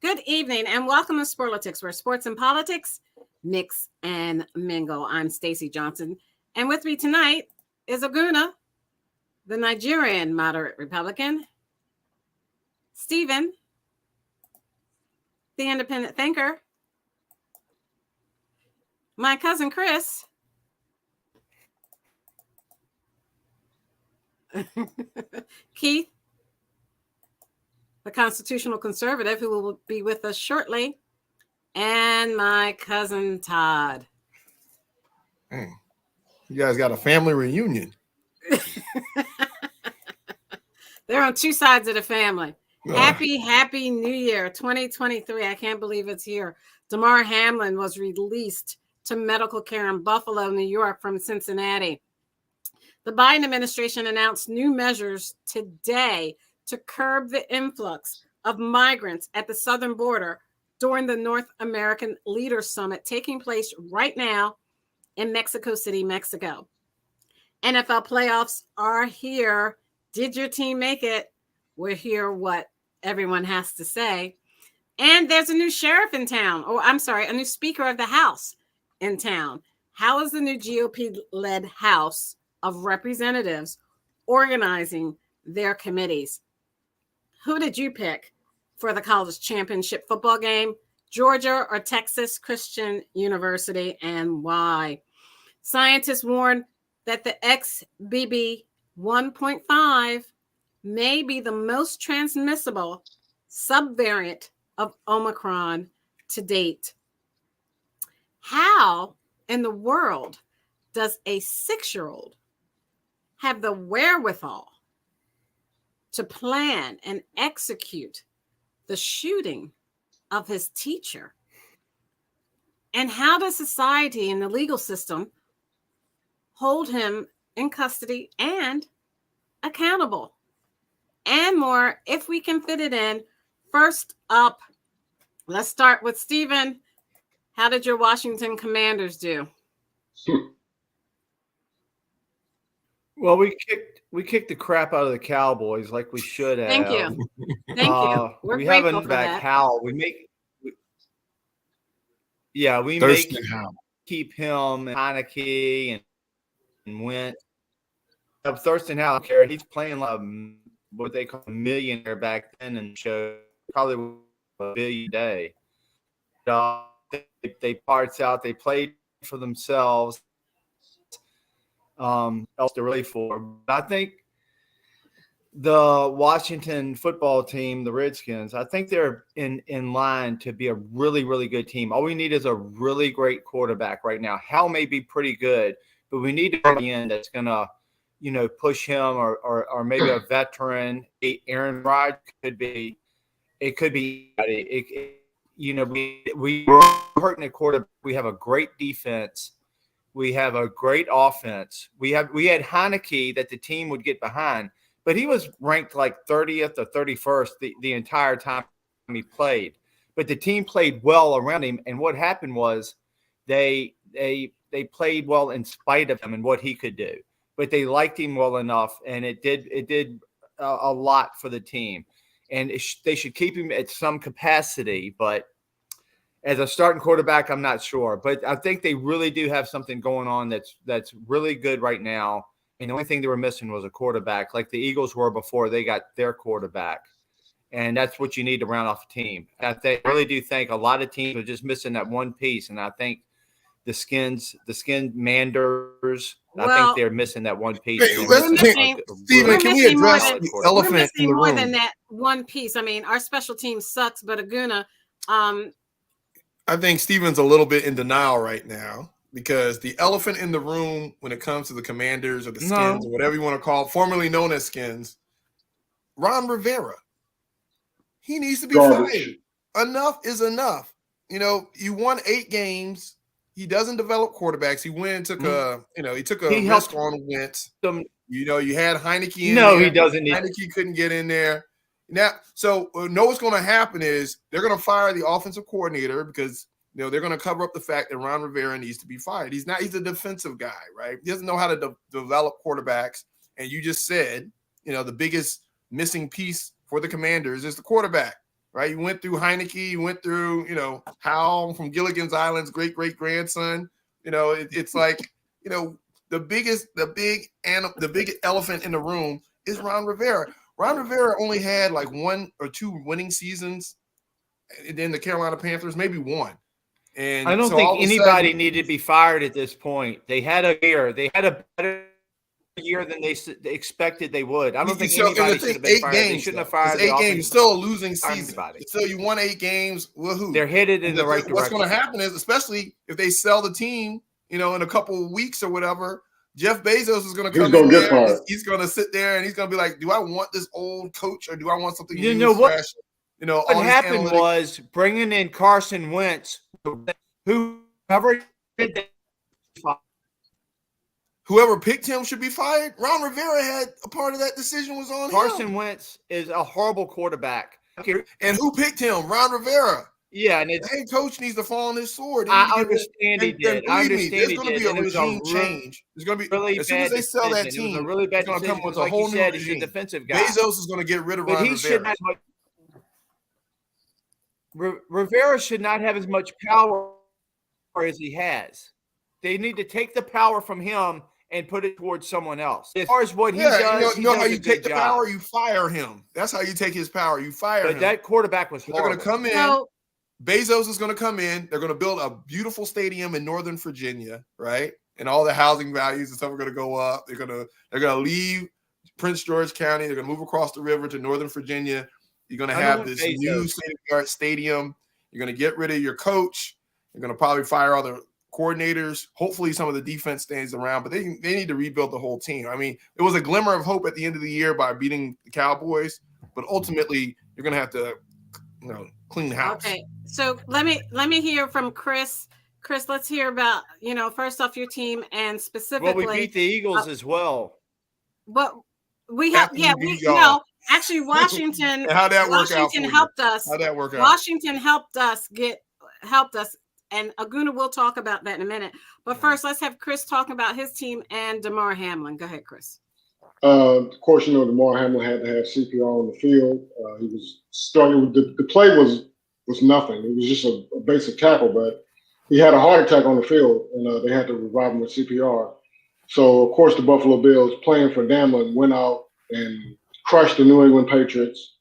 Good evening and welcome to Sporlitics, where sports and politics mix and mingle. I'm Stacey Johnson, and with me tonight is Aguna, the Nigerian moderate Republican, Stephen, the independent thinker, my cousin Chris, Keith, the constitutional conservative who will be with us shortly, and my cousin Todd. Hey, you guys got a family reunion. They're on two sides of the family. Happy New Year 2023. I can't believe it's here. Damar Hamlin was released to medical care in Buffalo, New York from Cincinnati. The Biden administration announced new measures today to curb the influx of migrants at the southern border during the North American Leaders Summit taking place right now in Mexico City, Mexico. NFL playoffs are here. Did your team make it? We'll hear what everyone has to say. And there's a new sheriff in town. A new Speaker of the House in town. How is the new GOP-led House of Representatives organizing their committees? Who did you pick for the college championship football game? Georgia or Texas Christian University, and why? Scientists warn that the XBB 1.5 may be the most transmissible subvariant of Omicron to date. How in the world does a 6-year-old have the wherewithal to plan and execute the shooting of his teacher? And how does society and the legal system hold him in custody and accountable? And more, if we can fit it in. First up, let's start with Stephen. How did your Washington Commanders do? Well, we kicked the crap out of the Cowboys like we should have. Thank you. Thank you. We haven't back Howell. We keep him and Heineke and Wentz. Thurston Howell, he's playing like what they call a millionaire back then, and show probably $1 billion a day. They parts out. They played for themselves. Else they're really for. But I think the Washington football team, the Redskins, I think they're in line to be a really, really good team. All we need is a really great quarterback right now. Hal may be pretty good, but we need to bring in that's gonna, push him or maybe a veteran. Aaron Rodgers could be. It could be. We're hurting a quarterback. We have a great defense. We have a great offense. We had Heineke that the team would get behind, but he was ranked like 30th or 31st the entire time he played. But the team played well around him, and what happened was they played well in spite of him and what he could do. But they liked him well enough, and it did a lot for the team. And they should keep him at some capacity, but as a starting quarterback, I'm not sure. But I think they really do have something going on that's really good right now. And the only thing they were missing was a quarterback, like the Eagles were before they got their quarterback. And that's what you need to round off a team. I really do think a lot of teams are just missing that one piece. And I think the Skin Manders, I think they're missing that one piece. Steven, can we address the elephant in the room? More than that one piece. I mean, our special team sucks, but Aguna, I think Steven's a little bit in denial right now because the elephant in the room when it comes to the Commanders or the Skins or whatever you want to call it, formerly known as Skins, Ron Rivera. He needs to be fired. Enough is enough. You won 8 games. He doesn't develop quarterbacks. He went and took a risk on Wentz. You had Heineke in there. No, he doesn't. Heineke couldn't get in there. Now, so what's going to happen is they're going to fire the offensive coordinator because they're going to cover up the fact that Ron Rivera needs to be fired. He's a defensive guy, right? He doesn't know how to develop quarterbacks. And you just said, the biggest missing piece for the Commanders is the quarterback, right? You went through Heineke, you went through, Hal from Gilligan's Island's great-great-grandson. It's like, the big elephant in the room is Ron Rivera. Ron Rivera only had like 1 or 2 winning seasons in the Carolina Panthers, maybe 1. And I don't think anybody needed to be fired at this point. They had a year. They had a better year than they expected they would. I don't think anybody should have been fired. They shouldn't have fired. 8 games, still a losing season. Still, you won 8 games. Woohoo! They're headed in the right direction. What's going to happen is, especially if they sell the team, in a couple of weeks or whatever, Jeff Bezos is going to come in there. He's going to sit there and he's going to be like, "Do I want this old coach or do I want something new?" What happened was bringing in Carson Wentz, whoever did that. Whoever picked him should be fired. Ron Rivera had a part of that decision was on Carson him. Wentz is a horrible quarterback. And who picked him? Ron Rivera. Yeah, and the head coach needs to fall on his sword. I understand he did. I understand there's going to be a regime change. There's going to be really as soon as they sell that team, it was a really bad it's going to come with a like whole new regime. He's a defensive guy. Bezos is going to get rid of Ron Rivera. Rivera should not have as much power as he has. They need to take the power from him and put it towards someone else. As far as what he does, you know how you take the power? You fire him. That's how you take his power. You fire him. But that quarterback was horrible. They're going to come in. Bezos is going to come in. They're going to build a beautiful stadium in Northern Virginia, right? And all the housing values and stuff are going to go up. They're going to leave Prince George County. They're going to move across the river to Northern Virginia. You're going to have this new state-of-the-art stadium. You're going to get rid of your coach. You're going to probably fire all the coordinators. Hopefully some of the defense stays around, but they need to rebuild the whole team. I mean, it was a glimmer of hope at the end of the year by beating the Cowboys, but ultimately you're going to have to, clean the house. Okay. So let me hear from Chris. Chris, let's hear about, first off your team and specifically. Well, we beat the Eagles as well. But we have, actually Washington. How'd that work out? Washington helped us. How'd that work out? Washington helped us. And Aguna will talk about that in a minute. But first, let's have Chris talk about his team and DeMar Hamlin. Go ahead, Chris. Of course, DeMar Hamlin had to have CPR on the field. He was struggling. The play was nothing. It was just a basic tackle, but he had a heart attack on the field, and they had to revive him with CPR. So, of course, the Buffalo Bills, playing for Hamlin, went out and crushed the New England Patriots.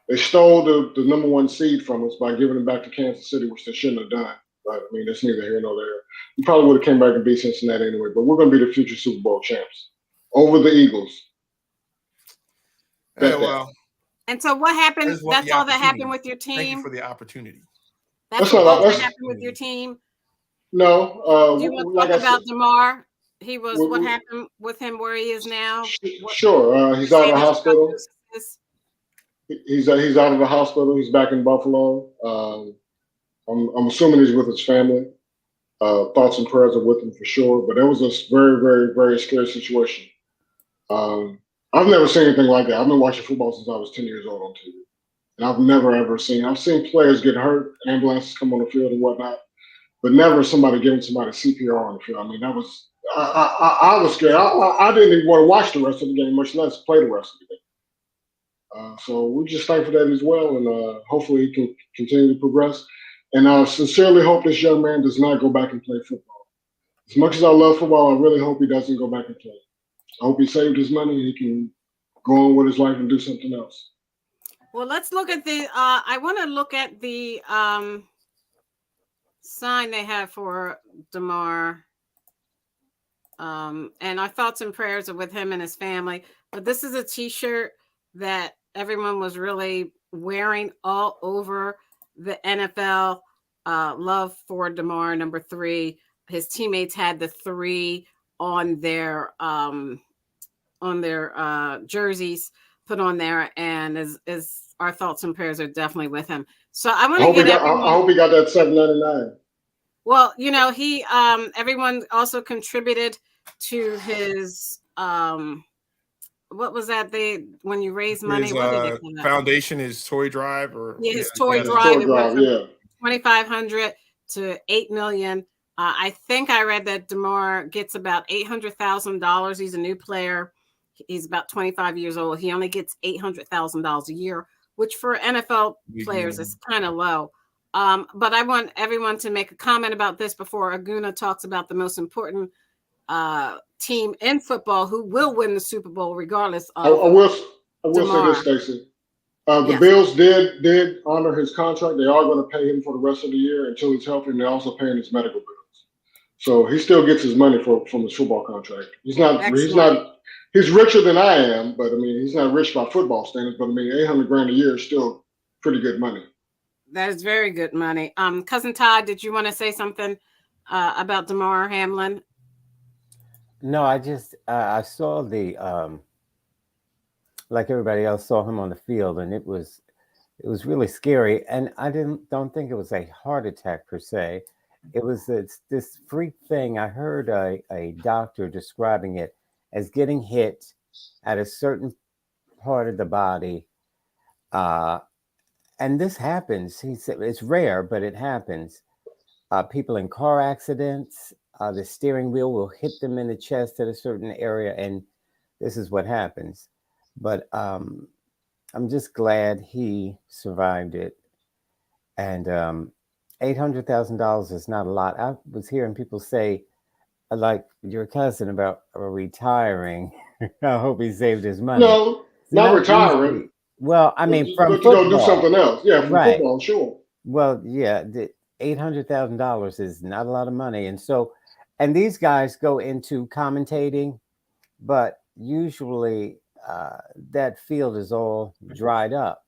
They stole the number 1 seed from us by giving it back to Kansas City, which they shouldn't have done. But, I mean, that's neither here nor there. We probably would have came back and beat Cincinnati anyway, but we're going to be the future Super Bowl champs over the Eagles. Well. And so what happened? That's all that happened with your team? Thank you for the opportunity. That's all that happened with your team? No. Do you want to talk about DeMar? What happened with him where he is now? Sure. He's out of the hospital. He's out of the hospital. He's back in Buffalo. I'm assuming he's with his family. Thoughts and prayers are with him for sure. But it was a very, very, very scary situation. I've never seen anything like that. I've been watching football since I was 10 years old on TV. And I've never, ever I've seen players get hurt, ambulances come on the field and whatnot, but never somebody giving somebody CPR on the field. I mean, that was, I was scared. I didn't even want to watch the rest of the game, much less play the rest of the game. So we're just thankful for that as well. And hopefully he can continue to progress. And I sincerely hope this young man does not go back and play football. As much as I love football, I really hope he doesn't go back and play. I hope he saved his money and he can go on with his life and do something else. Well, let's look at the I want to look at the sign they have for DeMar. And our thoughts and prayers are with him and his family. But this is a t-shirt that everyone was really wearing all over the NFL. Love for DeMar, number 3. His teammates had the 3 on their jerseys put on there, and as our thoughts and prayers are definitely with him. So I want to get everyone. I hope he got that $7.99. Well, he everyone also contributed to his what was that when you raise money? His foundation is Toy Drive his Toy Drive. It went from $2,500 to $8 million. I think I read that DeMar gets about $800,000. He's a new player. He's about 25 years old. He only gets $800,000 a year, which for NFL players is kind of low. But I want everyone to make a comment about this before Aguna talks about the most important team in football who will win the Super Bowl regardless of. I will say this, Stacey. The Bills did honor his contract. They are going to pay him for the rest of the year until he's healthy, and they're also paying his medical bills. So he still gets his money from his football contract. He's richer than I am, but I mean, he's not rich by football standards. But I mean, $800,000 a year is still pretty good money. That is very good money. Cousin Todd, did you want to say something about Damar Hamlin? No, I just I saw the like everybody else saw him on the field, and it was really scary. And I don't think it was a heart attack per se. It was this freak thing. I heard a doctor describing it as getting hit at a certain part of the body. And this happens. He said it's rare, but it happens. People in car accidents, the steering wheel will hit them in the chest at a certain area, and this is what happens. But I'm just glad he survived it. And $800,000 is not a lot. I was hearing people say, like your cousin, about retiring. I hope he saved his money. No, not retiring. Easy. Well, I mean, from but football. To go do something else. Yeah, from football, sure. Well, yeah, the $800,000 is not a lot of money. And these guys go into commentating, but usually that field is all dried up,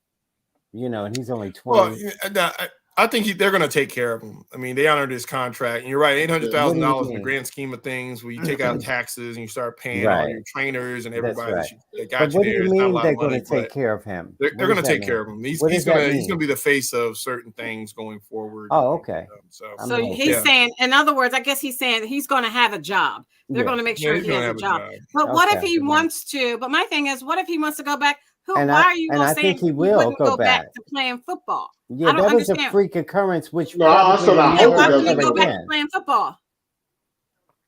and he's only 20. Well, I think they're going to take care of him. I mean, they honored his contract. And you're right, $800,000 in the grand scheme of things, where you take out taxes and you start paying all your trainers and everybody that got you there. What do you mean they're going to take care of him? They're going to take care of him. He's going to be the face of certain things going forward. Oh, okay. So he's saying, in other words, I guess he's saying he's going to have a job. They're going to make sure he has a job. But what if he wants to? But my thing is, what if he wants to go back? Why are you going to say he will go back to playing football? Yeah, that was a freak occurrence, which why would you go back to playing football?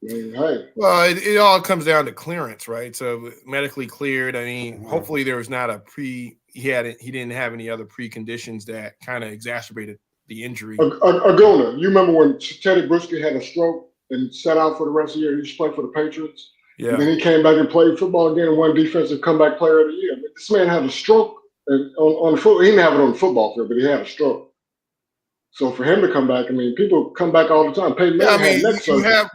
Well, it all comes down to clearance, right? So medically cleared. I mean, hopefully there was not he didn't have any other preconditions that kind of exacerbated the injury. Aguna, you remember when Teddy Briscoe had a stroke and sat out for the rest of the year? He used to play for the Patriots. Yeah. And then he came back and played football again and won defensive comeback player of the year. I mean, this man had a stroke on the foot. He didn't have it on the football field, but he had a stroke. So for him to come back, I mean, people come back all the time.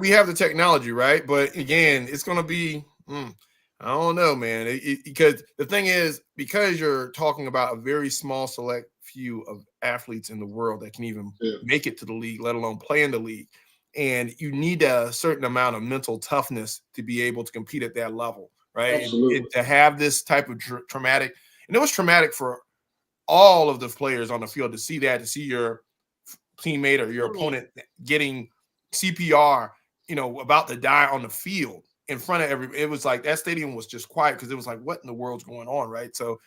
We have the technology, right? But again, it's going to be, I don't know, man. Because the thing is, because you're talking about a very small select few of athletes in the world that can even make it to the league, let alone play in the league. And you need a certain amount of mental toughness to be able to compete at that level, right? And to have this type of traumatic, and it was traumatic for all of the players on the field to see your teammate or your opponent getting CPR, about to die on the field in front of everybody. It was like that stadium was just quiet because it was like, what in the world's going on, right? So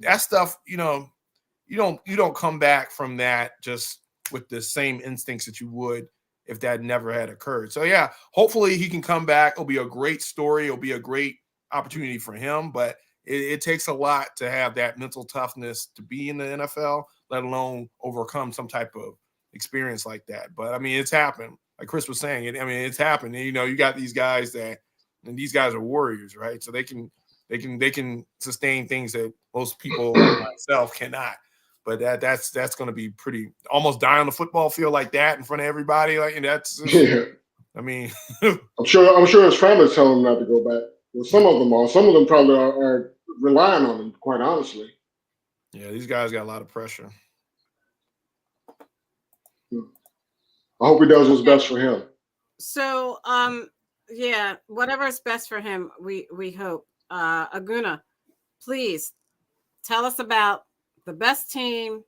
that stuff, you don't come back from that just with the same instincts that you would if that never had occurred. So yeah, hopefully he can come back. It'll be a great story. It'll be a great opportunity for him, but it takes a lot to have that mental toughness to be in the NFL, let alone overcome some type of experience like that. But I mean, it's happened. Like Chris was saying, it's happened. And, you got these guys and these guys are warriors, right? So they can sustain things that most people like myself cannot. But that's going to be pretty, almost die on the football field like that in front of everybody. Like, and that's, I mean, I'm sure his family's telling him not to go back. Well, some of them are. Some of them probably are relying on him, quite honestly. Yeah, these guys got a lot of pressure. I hope he does what's best for him. So, whatever is best for him, we hope. Aguna, please tell us about the best team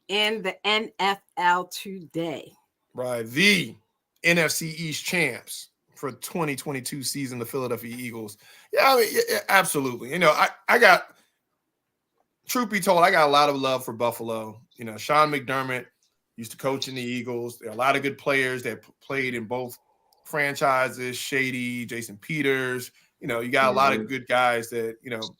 in the NFL today. Right. The NFC East champs for 2022 season, the Philadelphia Eagles. Yeah, I mean, absolutely. I got, truth be told, I got a lot of love for Buffalo. Sean McDermott used to coach in the Eagles. There are a lot of good players that played in both franchises. Shady, Jason Peters, you got a lot of good guys that,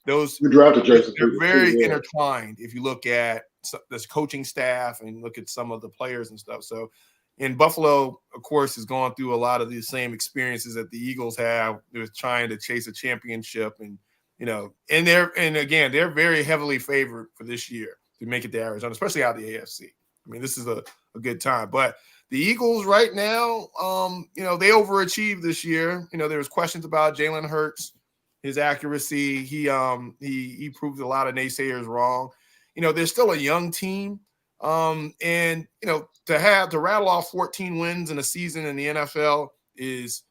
those we drafted Jason. they're very intertwined. If you look at this coaching staff and look at some of the players and stuff. So in Buffalo, of course, is going through a lot of these same experiences that the Eagles have. They're trying to chase a championship and they're very heavily favored for this year to make it to Arizona, especially out of the AFC. I mean, this is a good time. But the Eagles right now, they overachieved this year. There was questions about Jalen Hurts, his accuracy. He proved a lot of naysayers wrong. They're still a young team. To rattle off 14 wins in a season in the NFL is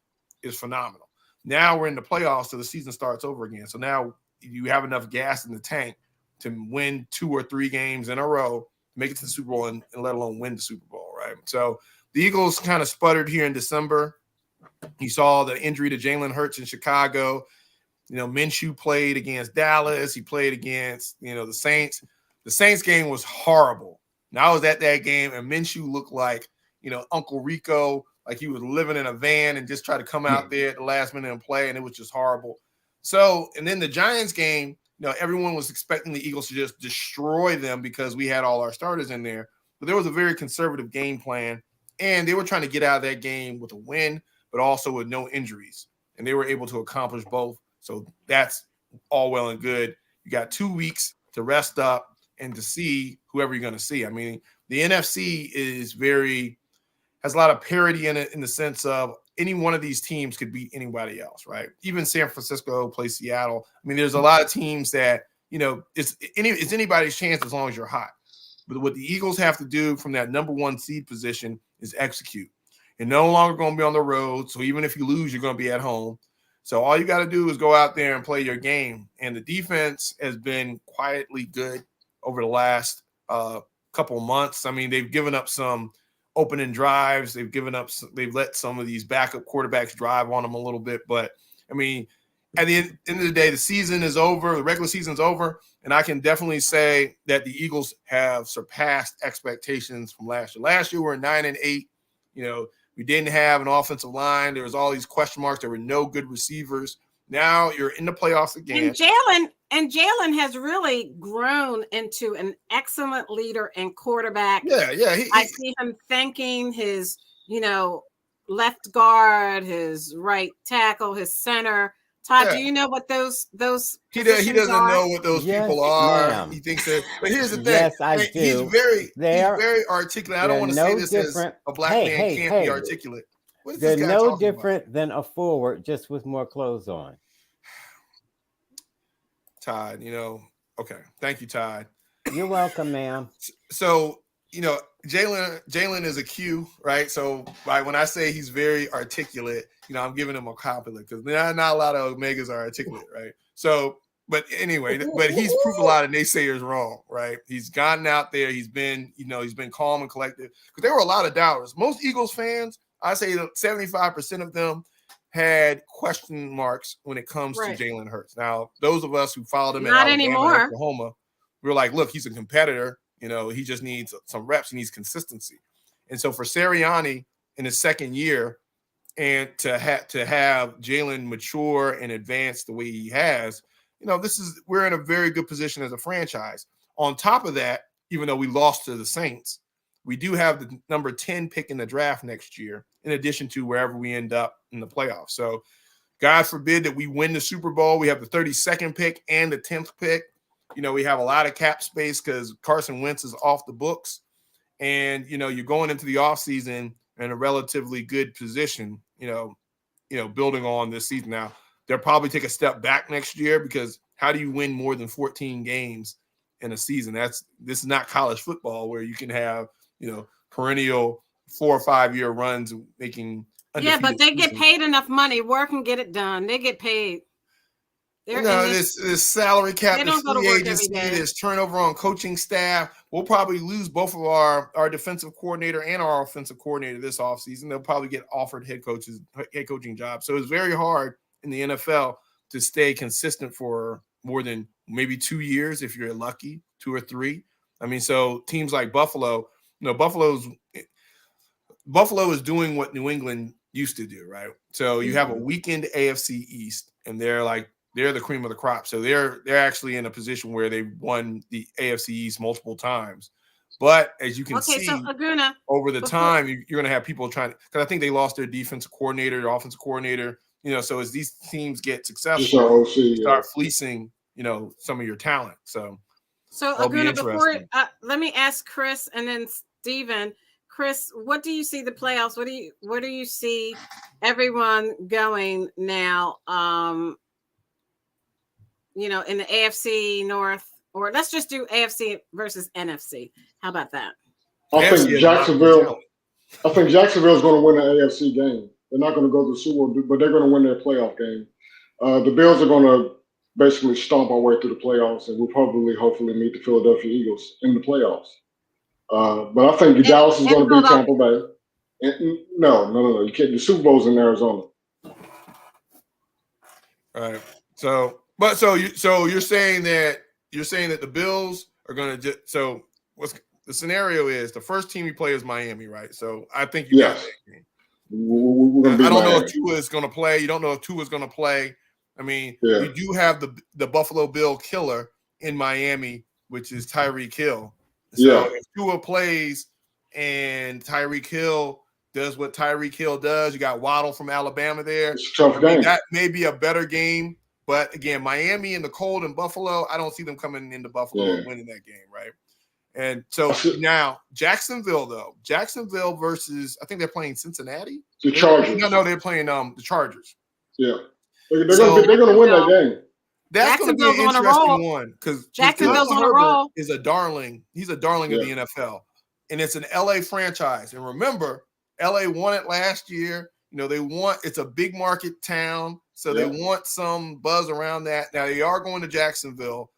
phenomenal. Now we're in the playoffs, so the season starts over again. So now you have enough gas in the tank to win 2 or 3 games in a row, make it to the Super Bowl, and let alone win the Super Bowl, right? So the Eagles kind of sputtered here in December. You saw the injury to Jalen Hurts in Chicago. Minshew played against Dallas. He played against, the Saints. The Saints game was horrible. Now I was at that game, and Minshew looked like, Uncle Rico, like he was living in a van and just tried to come out there at the last minute and play, and it was just horrible. So, and then the Giants game, everyone was expecting the Eagles to just destroy them because we had all our starters in there. But there was a very conservative game plan, and they were trying to get out of that game with a win, but also with no injuries. And they were able to accomplish both. So that's all well and good. You got 2 weeks to rest up and to see whoever you're going to see. I mean, the NFC has a lot of parity in it, in the sense of any one of these teams could beat anybody else, right? Even San Francisco plays Seattle. I mean, there's a lot of teams that, it's anybody's chance as long as you're hot. But what the Eagles have to do from that number 1 seed position is execute. You're no longer going to be on the road. So even if you lose, you're going to be at home. So all you got to do is go out there and play your game. And the defense has been quietly good over the last couple months. I mean, they've given up some opening drives. They've let some of these backup quarterbacks drive on them a little bit. But, I mean, at the end of the day, the season is over. The regular season's over. And I can definitely say that the Eagles have surpassed expectations from last year. Last year, we were 9-8. We didn't have an offensive line. There was all these question marks. There were no good receivers. Now you're in the playoffs again. And Jalen has really grown into an excellent leader and quarterback. Yeah. I see him thanking his, left guard, his right tackle, his center. Todd, do you know what those he doesn't know what those people are. Ma'am. He thinks that. But here's the thing. Yes, I do. He's very articulate. I don't want to say this as a black man can't be articulate. They're no different than a forward, just with more clothes on. Todd, okay. Thank you, Todd. You're welcome, ma'am. So, Jalen is a Q, right? So, when I say he's very articulate, I'm giving him a compliment because not a lot of Omegas are articulate, right? So, but anyway, he's proved a lot of naysayers wrong, right? He's gotten out there. He's been calm and collected because there were a lot of doubters. Most Eagles fans, I say that 75% of them had question marks when it comes to Jalen Hurts. Now, those of us who followed him in Alabama and Oklahoma, we were like, look, he's a competitor. He just needs some reps. He needs consistency. And so for Sirianni in his second year, and to have Jalen mature and advance the way he has, we're in a very good position as a franchise. On top of that, even though we lost to the Saints, we do have the number 10 pick in the draft next year, in addition to wherever we end up in the playoffs. So God forbid that we win the Super Bowl. We have the 32nd pick and the 10th pick. We have a lot of cap space because Carson Wentz is off the books. And, you're going into the offseason in a relatively good position, building on this season. Now, they'll probably take a step back next year because how do you win more than 14 games in a season? This is not college football where you can have, perennial 4 or 5 year runs making. Yeah, but they get paid enough money. Work and get it done. They get paid. This salary cap, this free agency, this turnover on coaching staff. We'll probably lose both of our defensive coordinator and our offensive coordinator this offseason. They'll probably get offered head coaching jobs. So it's very hard in the NFL to stay consistent for more than maybe 2 years if you're lucky, 2 or 3. I mean, so teams like Buffalo, Buffalo is doing what New England used to do, right? So you have a weakened AFC East. and they're the cream of the crop. So they're actually in a position where they won the AFC East multiple times. But as you can see, so Aguna, over the time, you're going to have people trying to, because I think they lost their defensive coordinator, their offensive coordinator. So as these teams get successful, you start fleecing, some of your talent. So Aguna, before let me ask Chris and then Steven. Chris, what do you see the playoffs? Where do you see everyone going now? In the AFC North, or let's just do AFC versus NFC. How about that? I think Jacksonville is going to win the AFC game. They're not going to go to the Super Bowl, but they're going to win their playoff game. The Bills are going to basically stomp our way through the playoffs, and we'll hopefully meet the Philadelphia Eagles in the playoffs. But I think Dallas is going to beat Tampa Bay. No. You can't. The Super Bowl's in Arizona. All right. So you're saying that the Bills are going to so what's the scenario is the first team you play is Miami, right? So I think you got that game. I don't know if Tua is going to play. You don't know if Tua is going to play. I mean, you do have the Buffalo Bill killer in Miami, which is Tyreek Hill. So if Tua plays and Tyreek Hill does what Tyreek Hill does, you got Waddle from Alabama there. It's a tough game. That may be a better game. But again, Miami in the cold and Buffalo, I don't see them coming into Buffalo and winning that game, right? And so now Jacksonville versus, I think they're playing Cincinnati. The Chargers. No, they're playing the Chargers. Yeah, they're going to win that game. That's going to be an interesting one because Jacksonville's on a roll. Is a darling. He's a darling of the NFL, and it's an LA franchise. And remember, LA won it last year. It's a big market town, so they want some buzz around that. Now they are going to Jacksonville,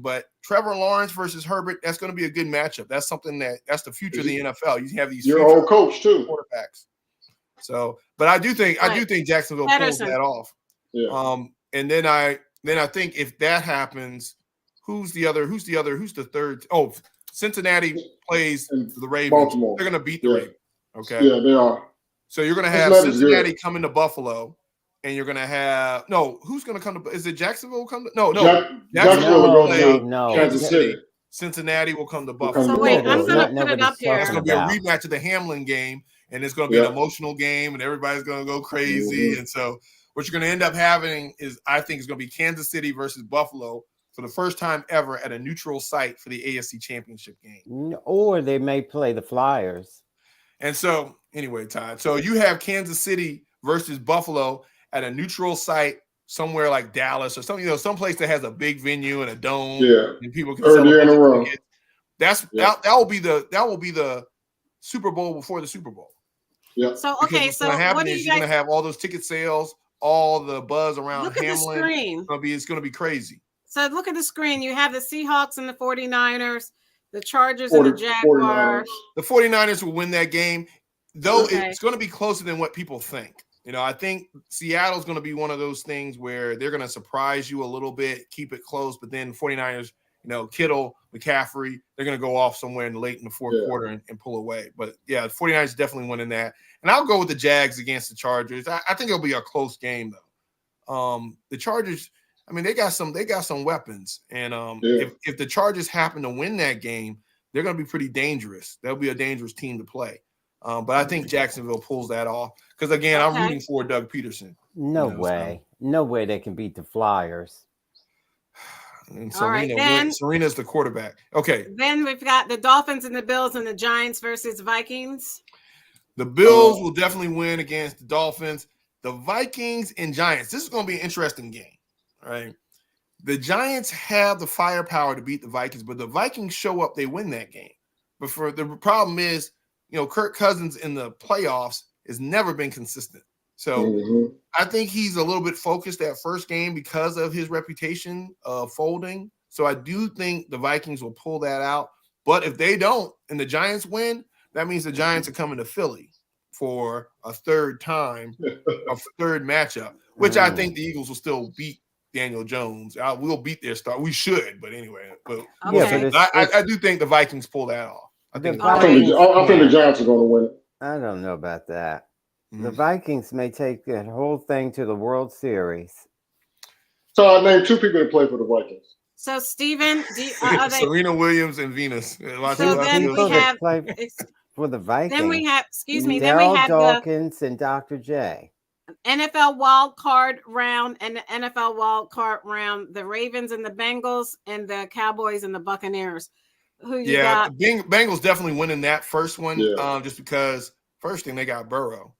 but Trevor Lawrence versus Herbert, that's going to be a good matchup. That's something that's the future of the NFL. You have these old coach too, quarterbacks. So, but I do think Jacksonville pulls that off. Yeah. And then I think if that happens, who's the third? Oh, Cincinnati plays the Ravens. Baltimore. They're going to beat the Ravens. Okay. Yeah, they are. So you're going to have Cincinnati coming to Buffalo, and you're going to have who's going to come to? Is it Jacksonville come to? No. Jacksonville will go to Kansas City. Cincinnati will come to Buffalo. So wait, I'm going to put it up here. It's going to be a rematch of the Hamlin game, and it's going to be an emotional game, and everybody's going to go crazy. Mm-hmm. And so what you're going to end up having is, I think, it's going to be Kansas City versus Buffalo for the first time ever at a neutral site for the AFC Championship game. Or they may play the Flyers. And so, anyway, Todd, so you have Kansas City versus Buffalo at a neutral site somewhere like Dallas or something, someplace that has a big venue and a dome, and people can celebrate. That will be the Super Bowl before the Super Bowl. Yeah. So so what is you're going to have all those ticket sales, all the buzz around Hamlin. The screen. It's going to be crazy. So look at the screen. You have the Seahawks and the 49ers. The Chargers and the Jaguars. 49ers. The 49ers will win that game, though it's going to be closer than what people think. I think Seattle's going to be one of those things where they're going to surprise you a little bit, keep it close, but then 49ers, Kittle, McCaffrey, they're going to go off somewhere late in the fourth quarter and pull away. But, the 49ers definitely winning that. And I'll go with the Jags against the Chargers. I think it'll be a close game, though. The Chargers – they got some weapons, and if the Chargers happen to win that game, they're going to be pretty dangerous. They'll be a dangerous team to play. But I think Jacksonville pulls that off because, again, I'm rooting for Doug Peterson. No way they can beat the Flyers. And Serena's the quarterback. Okay. Then we've got the Dolphins and the Bills and the Giants versus Vikings. The Bills will definitely win against the Dolphins. The Vikings and Giants. This is going to be an interesting game. Right, the Giants have the firepower to beat the Vikings, but the Vikings show up, they win that game. But for the problem is, Kirk Cousins in the playoffs has never been consistent. So I think he's a little bit focused that first game because of his reputation of folding. So I do think the Vikings will pull that out. But if they don't and the Giants win, that means the Giants are coming to Philly for a third time, a third matchup, which I think the Eagles will still beat Daniel Jones. We'll beat their star. We should, but anyway. But I do think the Vikings pull that off. I think the Giants are going to win it. I don't know about that. The Vikings may take that whole thing to the World Series. So I named 2 people that play for the Vikings. So Steven, Serena Williams and Venus. So then we have for the Vikings. Then we have, excuse me, Daryl then we have Dawkins and Dr. J. NFL wild card round and the NFL wild card round, the Ravens and the Bengals and the Cowboys and the Buccaneers. Who you got? The Bengals definitely winning that first one, just because first thing they got Burrow,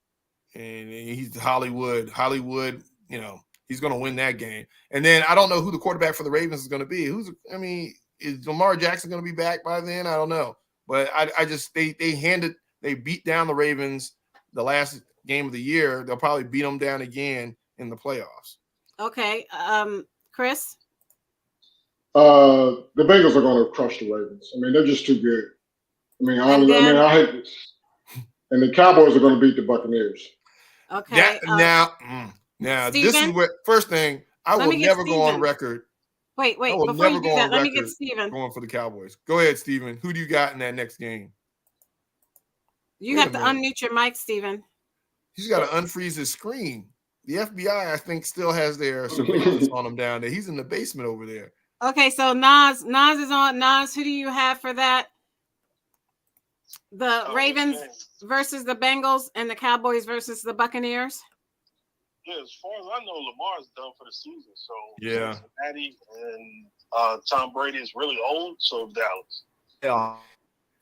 and he's Hollywood, he's going to win that game. And then I don't know who the quarterback for the Ravens is going to be. Is Lamar Jackson going to be back by then? I don't know, but I just they beat down the Ravens the last game of the year. They'll probably beat them down again in the playoffs. Okay, Chris. The Bengals are going to crush the Ravens. I mean, they're just too good. I hate this. And the Cowboys are going to beat the Buccaneers. Okay. Now, Steven? This is what first thing I will never go on record. Wait, before you do that, let me get Steven. Going for the Cowboys. Go ahead, Steven. Who do you got in that next game? You have to unmute your mic, Steven. He's got to unfreeze his screen. The FBI, I think, still has their surveillance on him down there. He's in the basement over there. Okay, so Nas is on. Nas, who do you have for that? The Ravens versus the Bengals and the Cowboys versus the Buccaneers? Yeah, as far as I know, Lamar's done for the season. So yeah, Cincinnati and Tom Brady is really old. So Dallas. Yeah.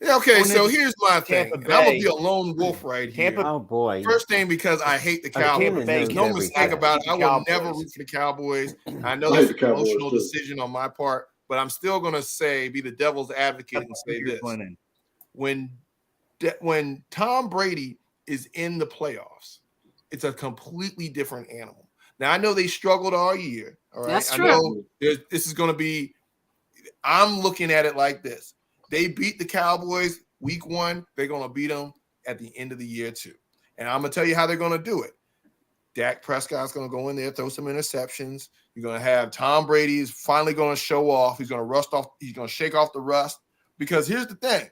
Yeah, okay, so here's my thing. I'm going to be a lone wolf right here. Oh, boy. First thing, because I hate the Cowboys. There's no mistake about it. I will never root for the Cowboys. I know that's an emotional decision on my part, but I'm still going to be the devil's advocate and say this. When Tom Brady is in the playoffs, it's a completely different animal. Now, I know they struggled all year. All right. That's true. I know this is going to be – I'm looking at it like this. They beat the Cowboys week 1. They're going to beat them at the end of the year too. And I'm going to tell you how they're going to do it. Dak Prescott's going to go in there, throw some interceptions. You're going to have Tom Brady is finally going to show off. He's going to shake off the rust. Because here's the thing.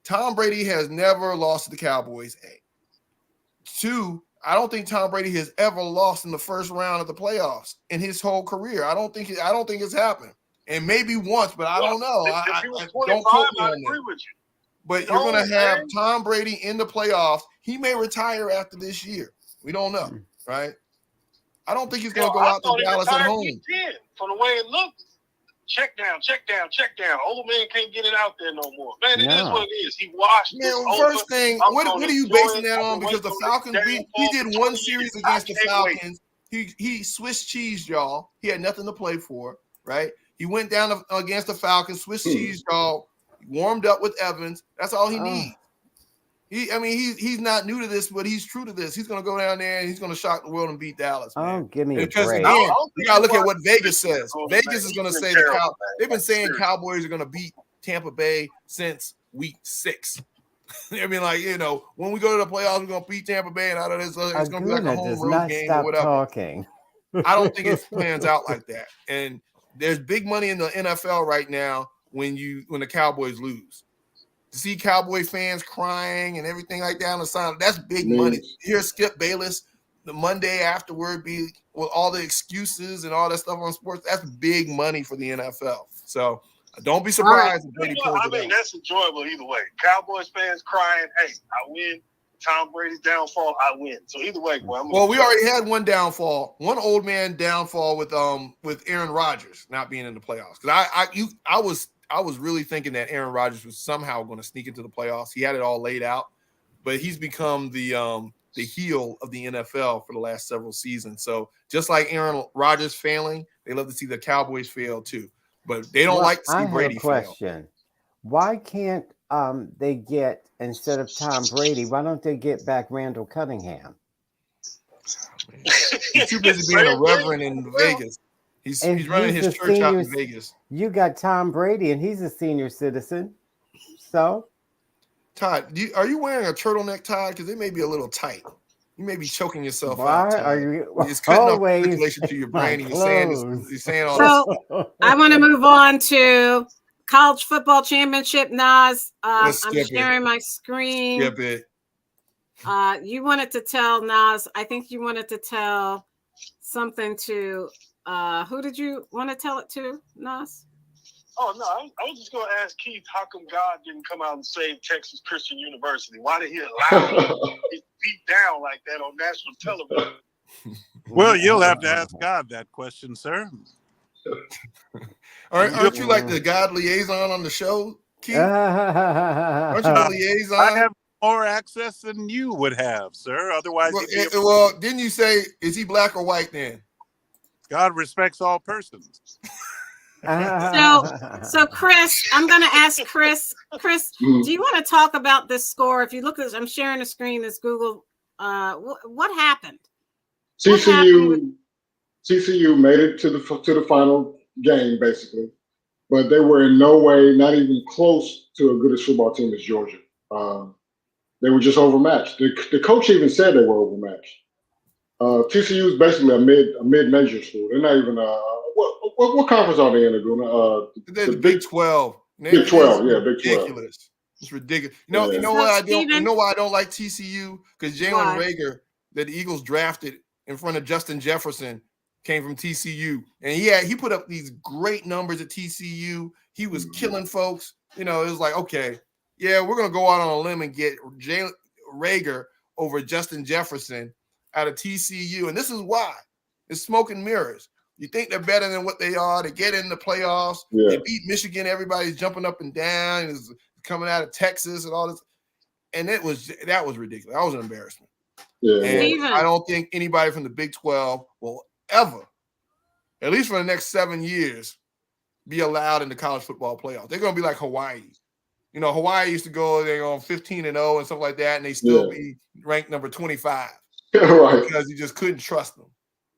Tom Brady has never lost to the Cowboys. 2, I don't think Tom Brady has ever lost in the first round of the playoffs in his whole career. I don't think it's happened. And maybe once, but I don't know. If he was 25, don't quote me I on agree that. with you. But you're going to have Tom Brady in the playoffs. He may retire after this year. We don't know, right? I don't think he's going to go out to Dallas at home. From the way it looked, check down. Old man can't get it out there no more. Man, it is what it is. He washed it. First thing, what are you basing that on? Because the Falcons he did one series against the Falcons. He Swiss cheese, y'all. He had nothing to play for, right? He went down against the Falcons, Swiss cheese, y'all. Warmed up with Evans. That's all he needs. He's not new to this, but he's true to this. He's going to go down there and he's going to shock the world and beat Dallas. Man. Oh, give me a break. Because again, you got to look at what Vegas says. Vegas is going to say they've been saying Cowboys are going to beat Tampa Bay since week 6. I mean, when we go to the playoffs, we're going to beat Tampa Bay, and out of this, it's going to be like a home road game or whatever. Talking. I don't think it plans out like that. And there's big money in the NFL right now when the Cowboys lose. To see Cowboy fans crying and everything like that on the side, that's big money. Hear Skip Bayless the Monday afterward be with all the excuses and all that stuff on sports. That's big money for the NFL. So don't be surprised if Brady pulls it out. That's enjoyable either way. Cowboys fans crying, hey, I win. Tom Brady's downfall, I win. So either way, well, we already had one downfall, one old man downfall with Aaron Rodgers not being in the playoffs. Because I was really thinking that Aaron Rodgers was somehow going to sneak into the playoffs. He had it all laid out, but he's become the heel of the NFL for the last several seasons. So just like Aaron Rodgers failing, they love to see the Cowboys fail too. But they don't like to see Brady fail. I have a question. Why can't they get, instead of Tom Brady, why don't they get back Randall Cunningham? He's too busy being a reverend in Vegas. He's running his church out in Vegas. You got Tom Brady, and he's a senior citizen. So, Todd, are you wearing a turtleneck, Todd? Because it may be a little tight. You may be choking yourself out. Todd. Are you it's cutting off circulation to your brain, and you're saying all so I want to move on to college football championship. Nas, I'm sharing my screen. Skip it. You wanted to tell Nas. I think you wanted to tell something to Who did you want to tell it to, Nas? Oh, no, I was just going to ask Keith, how come God didn't come out and save Texas Christian University? Why did he allow him to get beat down like that on national television? Well, you'll have to ask God that question, sir. Aren't you like the God liaison on the show, Keith? Aren't you the liaison? I have more access than you would have, sir. Otherwise, well, didn't you say, is he black or white then? God respects all persons. So Chris, I'm going to ask Chris. Chris, do you want to talk about this score? If you look at this, I'm sharing the screen. This Google. What happened? TCU made it to the final game, basically, but they were in no way, not even close to a good as football team as Georgia. They were just overmatched. The coach even said they were overmatched. TCU is basically a mid-major school. They're not even what conference are they in? They're the Big 12. Big 12, yeah, Big 12. Ridiculous. It's ridiculous. You know what I don't. You know why I don't like TCU? Because Jalen Reagor, that the Eagles drafted in front of Justin Jefferson, came from TCU, and he put up these great numbers at TCU. He was killing folks. You know, it was like, okay, yeah, we're gonna go out on a limb and get Jalen Reagor over Justin Jefferson out of TCU, and this is why it's smoke and mirrors. You think they're better than what they are. They get in the playoffs. Yeah. They beat Michigan. Everybody's jumping up and down. Is coming out of Texas and all this, and that was ridiculous. That was an embarrassment. Yeah. And I don't think anybody from the Big 12 will ever, at least for the next 7 years, be allowed in the college football playoff. They're going to be like Hawaii. You know, Hawaii used to go, they're on 15-0 and stuff like that, and they still be ranked number 25. Right. Because you just couldn't trust them.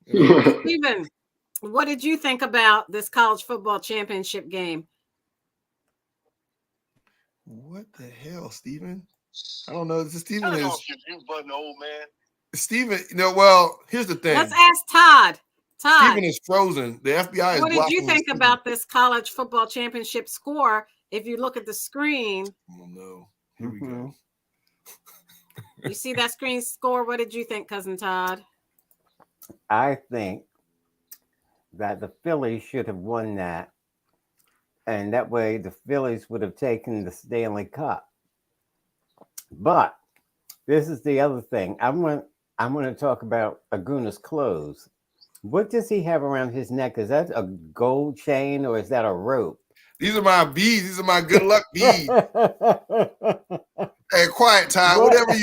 You know? Steven, what did you think about this college football championship game? What the hell, Steven? I don't know. Steven is you button old man. Steven, well, here's the thing. Let's ask Todd. Steven is frozen. The FBI is. What did you think about this college football championship score? If you look at the screen. Oh no. Here we go. You see that screen score? What did you think, Cousin Todd? I think that the Phillies should have won that. And that way the Phillies would have taken the Stanley Cup. But this is the other thing. I'm going to talk about Aguna's clothes. What does he have around his neck? Is that a gold chain or is that a rope? These are my beads. These are my good luck beads. Hey, quiet, Ty. Whatever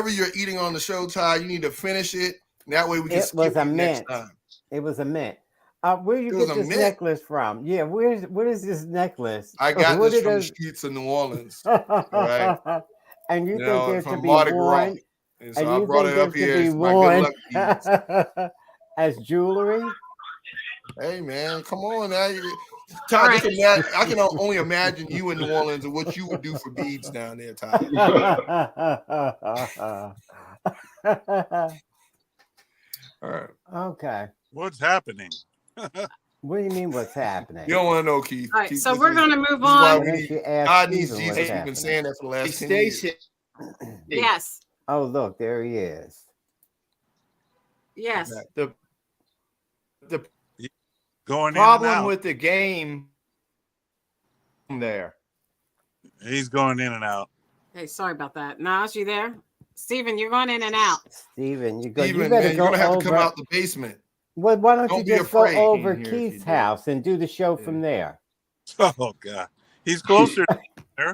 you're eating on the show, Ty, you need to finish it. That way we can skip it next time. It was a mint. Where you get this necklace from? Yeah, what is this necklace? I got this from the streets of New Orleans. Right? And you think there's to be worn? And so I brought it up here. It's my good luck beads. As jewelry? Hey, man, come on now. Todd, right. I can only imagine you in New Orleans and what you would do for beads down there, Todd. All right. Okay. What's happening? What do you mean what's happening? You don't want to know, Keith. All right, Keith, so we're going to move on. God needs Jesus. You've been saying that for the last 10 years. Yes. Oh, look, there he is. Yes. The going problem with the game there. He's going in and out. Hey, sorry about that. Nas, you there? Steven, you're going in and out. Steven, you're going to have to come out the basement. Well, why don't you just go over Keith's house and do the show from there? Oh, God. He's closer to you.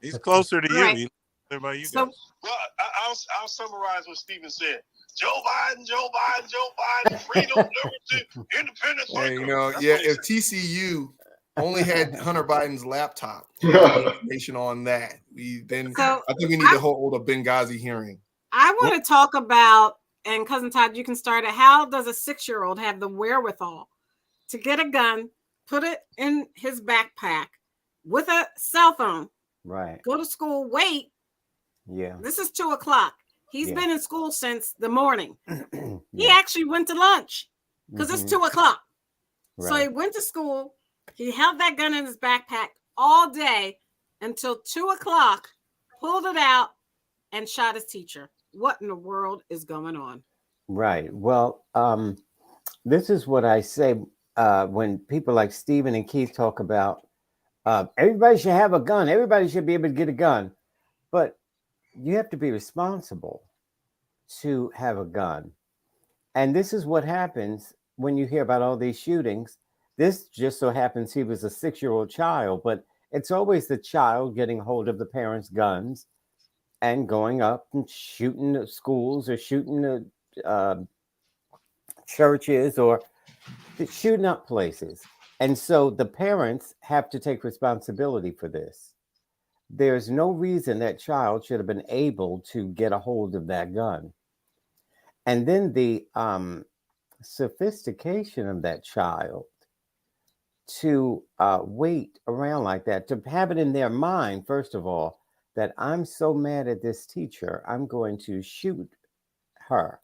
He's closer to you. Right. He's closer by you guys. Well, I'll summarize what Steven said. Joe Biden, freedom, liberty, independence. Hey, if TCU only had Hunter Biden's laptop, information on that, I think we need to hold a Benghazi hearing. I want to talk about, and Cousin Todd, you can start it. How does a 6-year-old have the wherewithal to get a gun, put it in his backpack with a cell phone, right? Go to school, wait. Yeah. This is 2:00. He's been in school since the morning. He actually went to lunch because it's 2:00. Right. So he went to school. He held that gun in his backpack all day until 2:00, pulled it out, and shot his teacher. What in the world is going on? Right. Well, This is what I say when people like Stephen and Keith talk about everybody should have a gun. Everybody should be able to get a gun. But you have to be responsible to have a gun. And this is what happens when you hear about all these shootings. This just so happens he was a 6-year-old child, but it's always the child getting hold of the parents' guns and going up and shooting the schools or shooting the churches or shooting up places. And so the parents have to take responsibility for this. There's no reason that child should have been able to get a hold of that gun. And then the sophistication of that child to wait around like that, to have it in their mind, first of all, that I'm so mad at this teacher, I'm going to shoot her.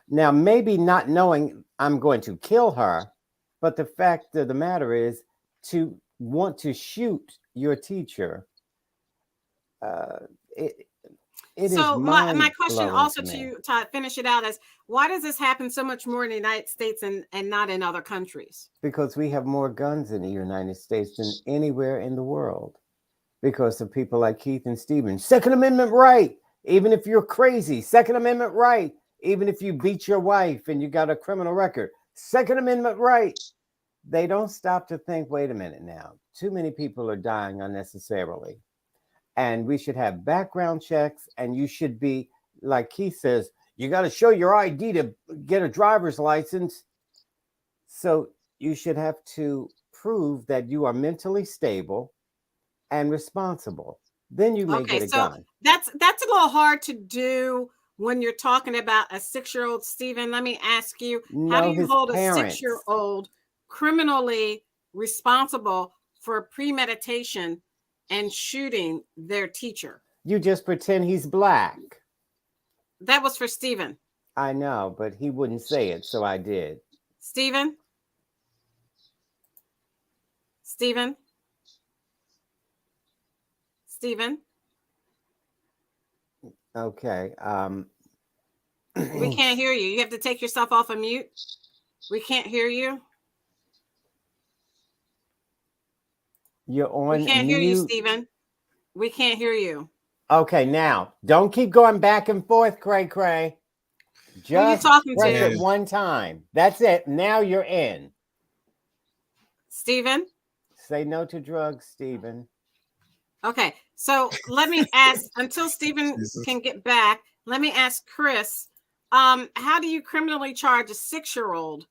Now, maybe not knowing I'm going to kill her, but the fact of the matter is to want to shoot your teacher. So my question also to finish it out is, why does this happen so much more in the United States and not in other countries? Because we have more guns in the United States than anywhere in the world. Because of people like Keith and Stephen. Second Amendment right, even if you're crazy. Second Amendment right, even if you beat your wife and you got a criminal record. Second Amendment right. They don't stop to think, wait a minute now. Too many people are dying unnecessarily. And we should have background checks, and you should be, like Keith says, you got to show your ID to get a driver's license. So you should have to prove that you are mentally stable and responsible. Then you may get a gun. That's a little hard to do when you're talking about a 6-year-old. Stephen, let me ask you, how do you hold a 6-year-old criminally responsible for premeditation and shooting their teacher? You just pretend he's black. That was for Stephen. I know, but he wouldn't say it, so I did. Stephen? Okay. We can't hear you. You have to take yourself off of mute. We can't hear you. You're on. We can't hear you, Stephen. We can't hear you. Okay, now don't keep going back and forth, Cray. Just who are you talking press it one time. That's it. Now you're in. Stephen? Say no to drugs, Stephen. Okay, so let me ask, until Stephen can get back, let me ask Chris, how do you criminally charge a 6-year-old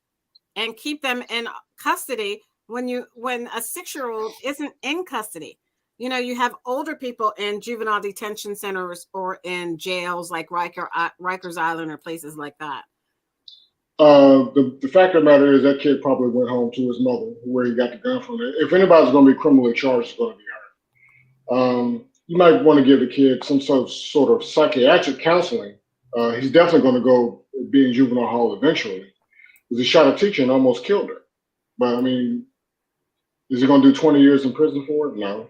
and keep them in custody when a 6-year-old isn't in custody? You know, you have older people in juvenile detention centers or in jails like Rikers Island or places like that. The fact of the matter is that kid probably went home to his mother where he got the gun from. If anybody's going to be criminally charged, it's going to be her. You might want to give the kid some sort of psychiatric counseling. He's definitely going to go be in juvenile hall eventually. Because he shot a teacher and almost killed her. But I mean, is he going to do 20 years in prison for it? No.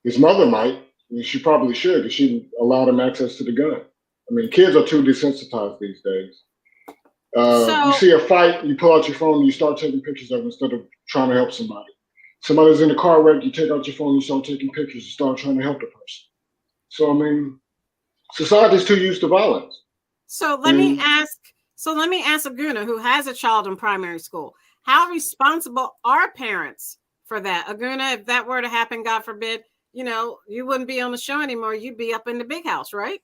His mother might. She probably should, because she allowed him access to the gun. I mean, kids are too desensitized these days. You see a fight, you pull out your phone, and you start taking pictures of it instead of trying to help somebody. Somebody's in a car wreck, you take out your phone, you start taking pictures, you start trying to help the person. So I mean, society's too used to violence. So let me ask Aguna, who has a child in primary school, how responsible are parents for that? Aguna, if that were to happen, God forbid, you know, you wouldn't be on the show anymore. You'd be up in the big house, right?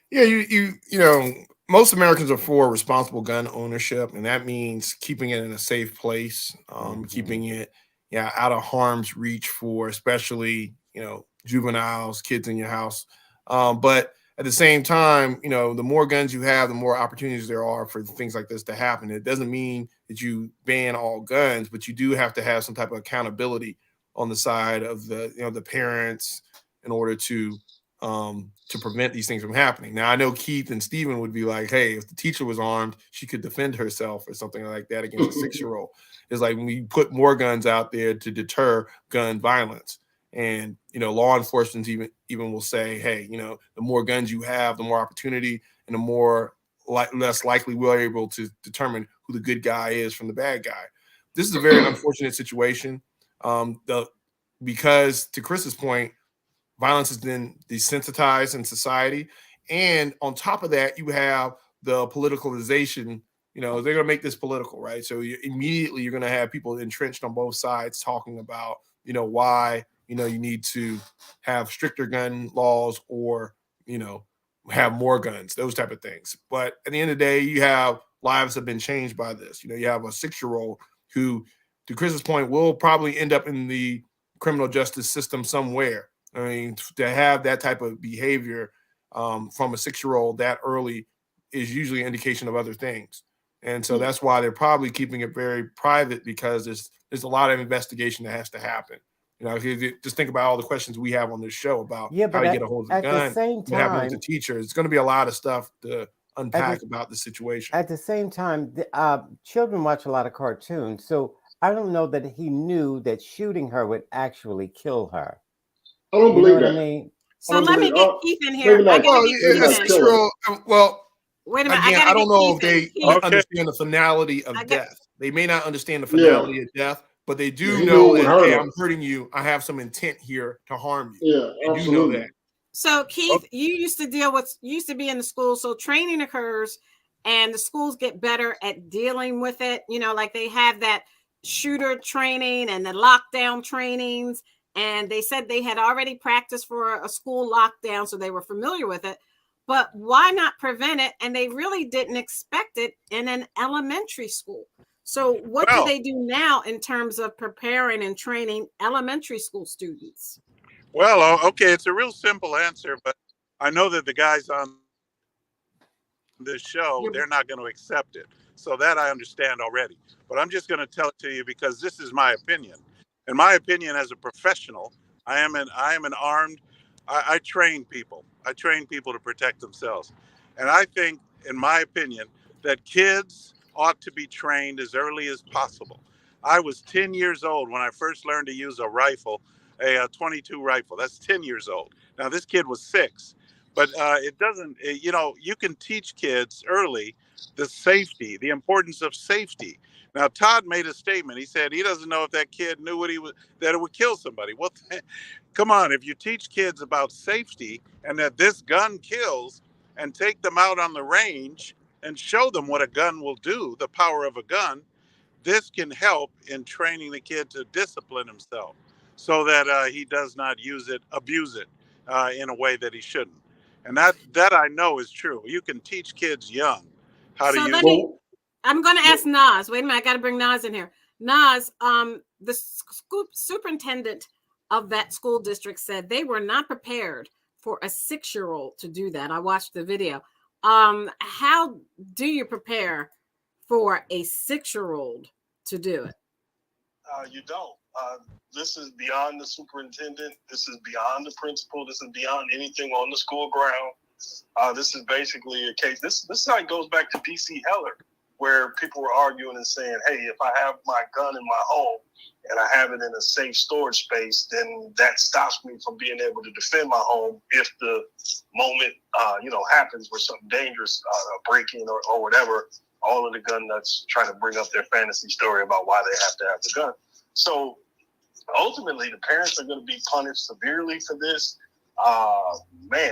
Yeah, you know, most Americans are for responsible gun ownership, and that means keeping it in a safe place, keeping it out of harm's reach for especially, you know, juveniles, kids in your house. But at the same time, you know, the more guns you have, the more opportunities there are for things like this to happen. It doesn't mean that you ban all guns, but you do have to have some type of accountability on the side of the, you know, the parents in order to prevent these things from happening. Now, I know Keith and Stephen would be like, hey, if the teacher was armed, she could defend herself or something like that against a 6-year-old. It's like when we put more guns out there to deter gun violence. And, you know, law enforcement even will say, hey, you know, the more guns you have, the more opportunity and the more less likely we're able to determine who the good guy is from the bad guy. This is a very unfortunate situation. Because to Chris's point, violence has been desensitized in society. And on top of that, you have the politicalization. They're going to make this political, right? So immediately you're going to have people entrenched on both sides talking about, why, you need to have stricter gun laws or, have more guns, those type of things. But at the end of the day, you have lives have been changed by this. You have a 6-year-old who, to Chris's point, will probably end up in the criminal justice system somewhere. I mean, to have that type of behavior from a 6-year-old that early is usually an indication of other things. And so that's why they're probably keeping it very private, because there's a lot of investigation that has to happen. Just think about all the questions we have on this show about how to get a hold of the gun, what happened with the teacher. It's going to be a lot of stuff to unpack about the situation. At the same time, children watch a lot of cartoons, so I don't know that he knew that shooting her would actually kill her. I don't believe that. I mean? So let me get Keith in here. I gotta get Keith in. Well, wait a minute. Again, I don't know if they understand the finality of death. They may not understand the finality of death, but they do know that, hey, I'm hurting you. I have some intent here to harm you. Yeah, they do know that. So Keith, you used to be in the school. So training occurs and the schools get better at dealing with it. Like they have that shooter training and the lockdown trainings. And they said they had already practiced for a school lockdown, so they were familiar with it. But why not prevent it? And they really didn't expect it in an elementary school. So what do they do now in terms of preparing and training elementary school students? Well, okay, it's a real simple answer, but I know that the guys on this show, they're not going to accept it. So that I understand already. But I'm just going to tell it to you because this is my opinion. In my opinion, as a professional, I am an armed. I train people. I train people to protect themselves, and I think, in my opinion, that kids ought to be trained as early as possible. I was 10 years old when I first learned to use a rifle, a 22 rifle. That's 10 years old. Now this kid was 6, but it doesn't. You can teach kids early the importance of safety. Now, Todd made a statement. He said he doesn't know if that kid knew that it would kill somebody. Well, come on. If you teach kids about safety and that this gun kills, and take them out on the range and show them what a gun will do, the power of a gun, this can help in training the kid to discipline himself so that he does not abuse it in a way that he shouldn't. And that I know is true. You can teach kids young how to use it. I'm going to ask Nas. Wait a minute. I got to bring Nas in here. Nas, the superintendent of that school district said they were not prepared for a 6-year-old to do that. I watched the video. How do you prepare for a 6-year-old to do it? You don't. This is beyond the superintendent. This is beyond the principal. This is beyond anything on the school ground. This is basically a case. This side goes back to PC Heller, where people were arguing and saying, hey, if I have my gun in my home and I have it in a safe storage space, then that stops me from being able to defend my home if the moment, happens where something dangerous, break-in or whatever. All of the gun nuts trying to bring up their fantasy story about why they have to have the gun. So ultimately, the parents are going to be punished severely for this.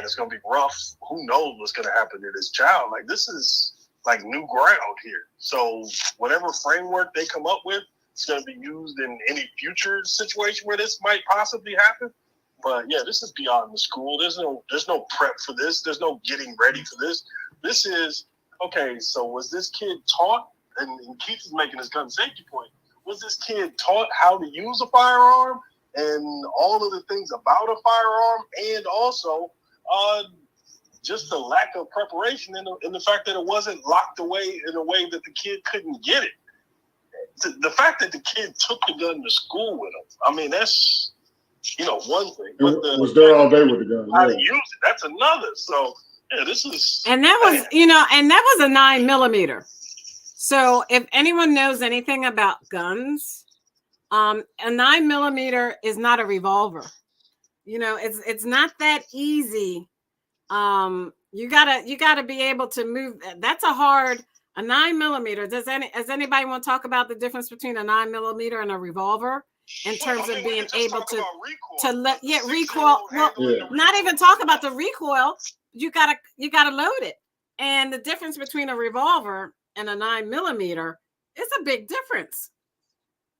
It's going to be rough. Who knows what's going to happen to this child? Like, this is like new ground here. So whatever framework they come up with, it's going to be used in any future situation where this might possibly happen. But yeah, this is beyond the school. There's no prep for this. There's no getting ready for this. This is, okay, so was this kid taught, and Keith is making his gun safety point, was this kid taught how to use a firearm and all of the things about a firearm, and also just the lack of preparation in the fact that it wasn't locked away in a way that the kid couldn't get it. The fact that the kid took the gun to school with him, I mean, that's, one thing. But was there all day with the gun. How to use it, that's another. So, yeah, this is... And that was, and that was a 9mm. So if anyone knows anything about guns, a 9mm is not a revolver. It's not that easy You gotta be able to move. That's a 9mm. Does anybody want to talk about the difference between a 9mm and a revolver in terms of being able to recoil? Well, not even talk about the recoil. You gotta load it, and the difference between a revolver and a 9mm is a big difference.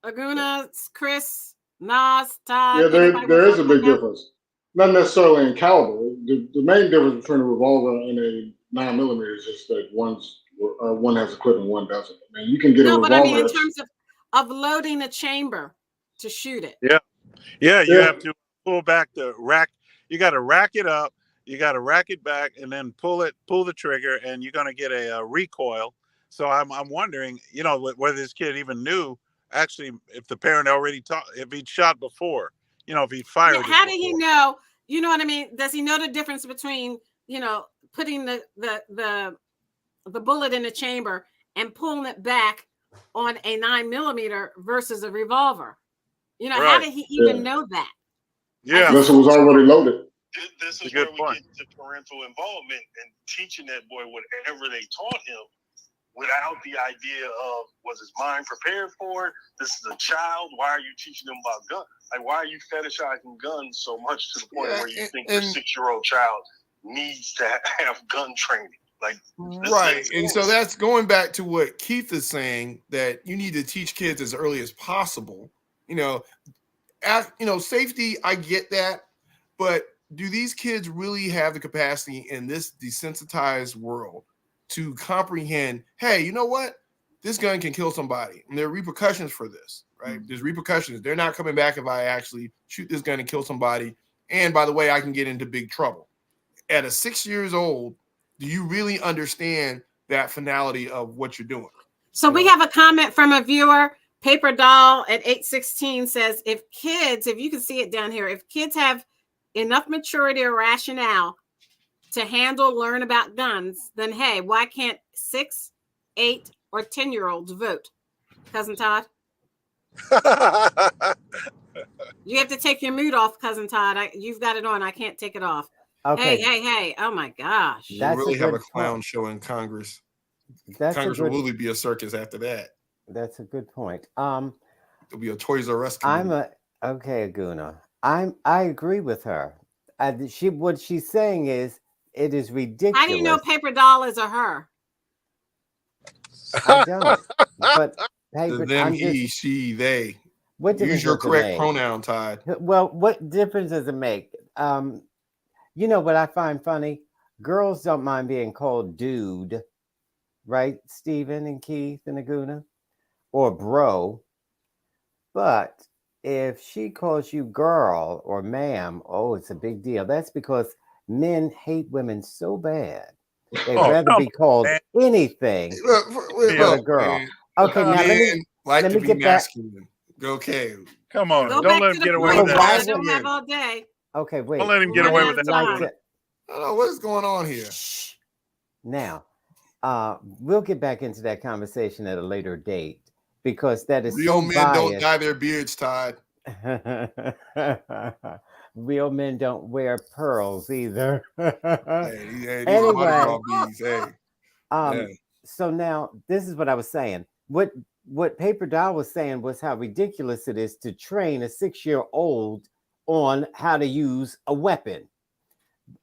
Aguna, Chris, Nas, Todd. Yeah, there is a big difference. Not necessarily in caliber. The main difference between a revolver and a 9mm is just that one has a clip and one doesn't. I mean, you can get a revolver. But I mean, in terms of loading a chamber to shoot it. Yeah. You have to pull back the rack. You got to rack it up. You got to rack it back, and then pull the trigger, and you're going to get a recoil. So I'm wondering, whether this kid even knew actually if the parent already taught, if he'd shot before, if he'd fired. Yeah, how did he know? You know what I mean? Does he know the difference between putting the bullet in the chamber and pulling it back on a 9mm versus a revolver? Right. How did he even know that? Yeah, unless it was already loaded. This is where we get into parental involvement and teaching that boy whatever they taught him, without the idea of, was his mind prepared for it? This is a child. Why are you teaching them about guns? Like, why are you fetishizing guns so much to the point where you think your 6-year-old child needs to have gun training? Like, right. And so that's going back to what Keith is saying, that you need to teach kids as early as possible. Safety, I get that, but do these kids really have the capacity in this desensitized world to comprehend, hey, you know what? This gun can kill somebody. And there are repercussions for this, right? Mm-hmm. There's repercussions. They're not coming back if I actually shoot this gun and kill somebody. And by the way, I can get into big trouble. At 6 years old, do you really understand that finality of what you're doing? So we have a comment from a viewer. Paper Doll at 816 says, if you can see it down here, if kids have enough maturity or rationale to learn about guns, then hey, why can't 6, 8, or 10-year-olds vote? Cousin Todd? You have to take your mute off, Cousin Todd. You've got it on. I can't take it off. Okay. Hey. Oh my gosh. You really have a clown show in Congress. Congress will really be a circus after that. That's a good point. It'll be a Toys R Us. Aguna. I agree with her. What she's saying is, it is ridiculous. How do you know Paper Doll is a her? I don't. But paper, them, he, she, they. Use your correct pronoun, Todd. Well, what difference does it make? What I find funny? Girls don't mind being called dude, right? Stephen and Keith and Aguna, or bro. But if she calls you girl or ma'am, it's a big deal. That's because men hate women so bad. They'd rather be called anything but a girl. Man. Okay, now let me get masculine. Back. Okay. Come on. Don't let him get away with that. I don't have all day. Okay, wait. Don't let him get away with that. I don't know what is going on here. Now, we'll get back into that conversation at a later date, because that is real men don't dye their beards, Todd. Real men don't wear pearls either. Anyway, so now this is what I was saying. What Paper Doll was saying was how ridiculous it is to train a 6-year-old on how to use a weapon.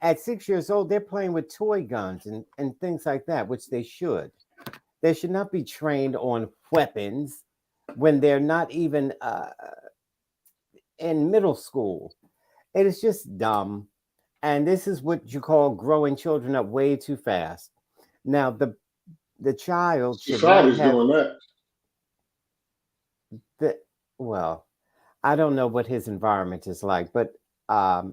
At 6 years old, they're playing with toy guns and things like that, which they should. They should not be trained on weapons when they're not even in middle school. It is just dumb. And this is what you call growing children up way too fast. Now, the child should society's doing that. Well, I don't know what his environment is like, but I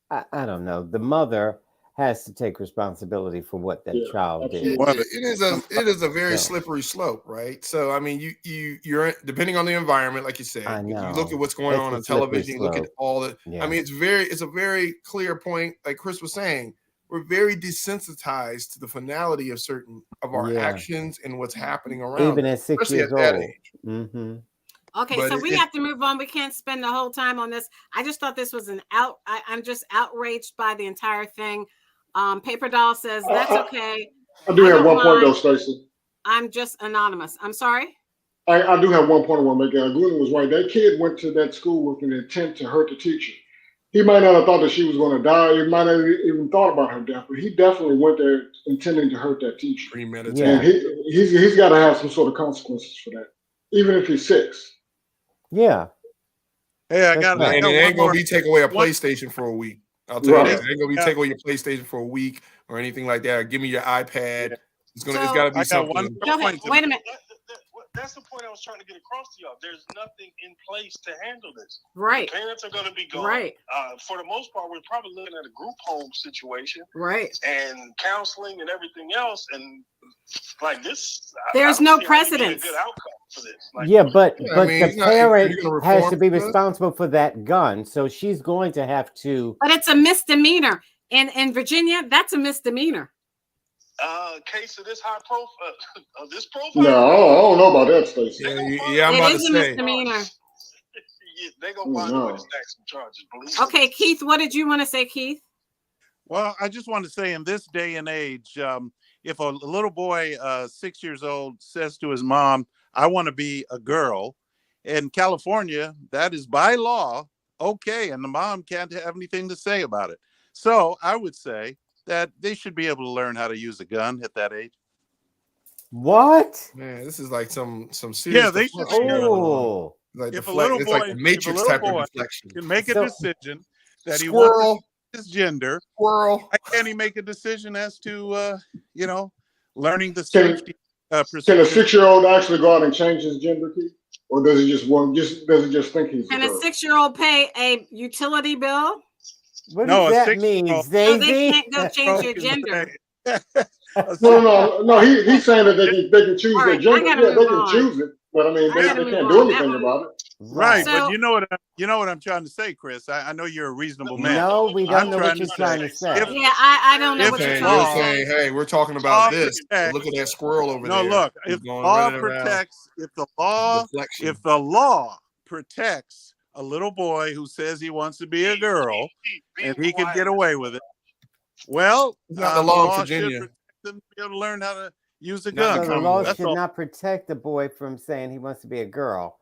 don't know. The mother has to take responsibility for what that child did. It is a very slippery slope, right? So I mean, you're depending on the environment, like you said. I know. You look at what's going on television. You look at all the. Yeah. I mean, it's a very clear point. Like Chris was saying, we're very desensitized to the finality of certain of our actions and what's happening around. Even at 6 years old. That age. Mm-hmm. Okay, but so we have to move on. We can't spend the whole time on this. I just thought this was I'm just outraged by the entire thing. Paper Doll says, that's okay. I do have don't one point though, mind. Stacey. I'm just anonymous. I'm sorry. I do have one point I want to make. Gordon was right. That kid went to that school with an intent to hurt the teacher. He might not have thought that she was going to die. He might not have even thought about her death, but he definitely went there intending to hurt that teacher. Premeditated. And he's got to have some sort of consequences for that, even if he's 6. Yeah. Hey, I got and it ain't gonna be take away a PlayStation for a week. I'll tell you that. It ain't gonna be take away your PlayStation for a week or anything like that. Or give me your iPad. Yeah. It's got to be something. Go ahead. Wait a minute. That's the point I was trying to get across to y'all. There's nothing in place to handle this. Right. Parents are going to be gone. Right. For the most part, we're probably looking at a group home situation. Right. And counseling and everything else. And like this, there's no precedence. A good outcome for this. Like, yeah, but I mean, the parent has to be responsible for that gun, so she's going to have to. But it's a misdemeanor in Virginia. That's a misdemeanor. Case of this high profile, this profile. No, I don't know about that, Stacey. Yeah, I'm about to say. Misdemeanor. They're gonna find a way to stack some charges. Okay, Keith, what did you want to say, Keith? Well, I just want to say, in this day and age, if a little boy, 6 years old, says to his mom, "I want to be a girl," in California, that is by law okay, and the mom can't have anything to say about it. So I would say that they should be able to learn how to use a gun at that age. What? Man, this is like some serious. Yeah, they should. Oh, like if a little boy, like the Matrix type of reflection, can make a decision that he Squirrel. wants his gender. Squirrel. Why can't he make a decision as to learning the Can safety a procedures? 6-year-old actually go out and change his gender, Keith? Or does he just think he's Can a a girl? 6-year-old pay a utility bill? what does that mean, No, Daisy? they can't go change your gender. No. He's saying that they can choose their Right, gender. I gotta Yeah, they move can on. choose it, but I mean, they gotta can't move do on. anything That about it. Right, So- but you know what I'm trying to say, Chris. I know you're a reasonable man. No, we don't I'm know what you're trying to say. Yeah, I don't know If what you're it's trying law- to say. saying, hey, we're talking about law this. protects- Look at that squirrel over No, there. look. He's If going law running around. protects, if the law protects a little boy who says he wants to be a girl, and he can get away with it, well, It's not the law in should Virginia. protect them to be able to learn how to use a Not gun. the So the law That's should all. not protect the boy from saying he wants to be a girl.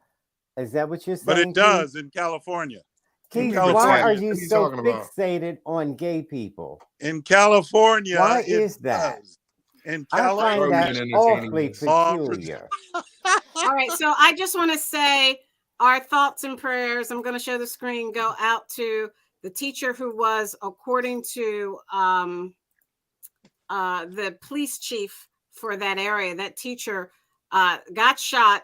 Is that what you're saying? But it Keith? does in California. Keith, California. why are What you are you so talking about? fixated on gay people? In California, Why it is that? does. In I California, find Sorry, that we've been awfully entertaining peculiar. All right, so I just want to say our thoughts and prayers. I'm going to show the screen, go out to the teacher who was, according to the police chief for that area, that teacher got shot,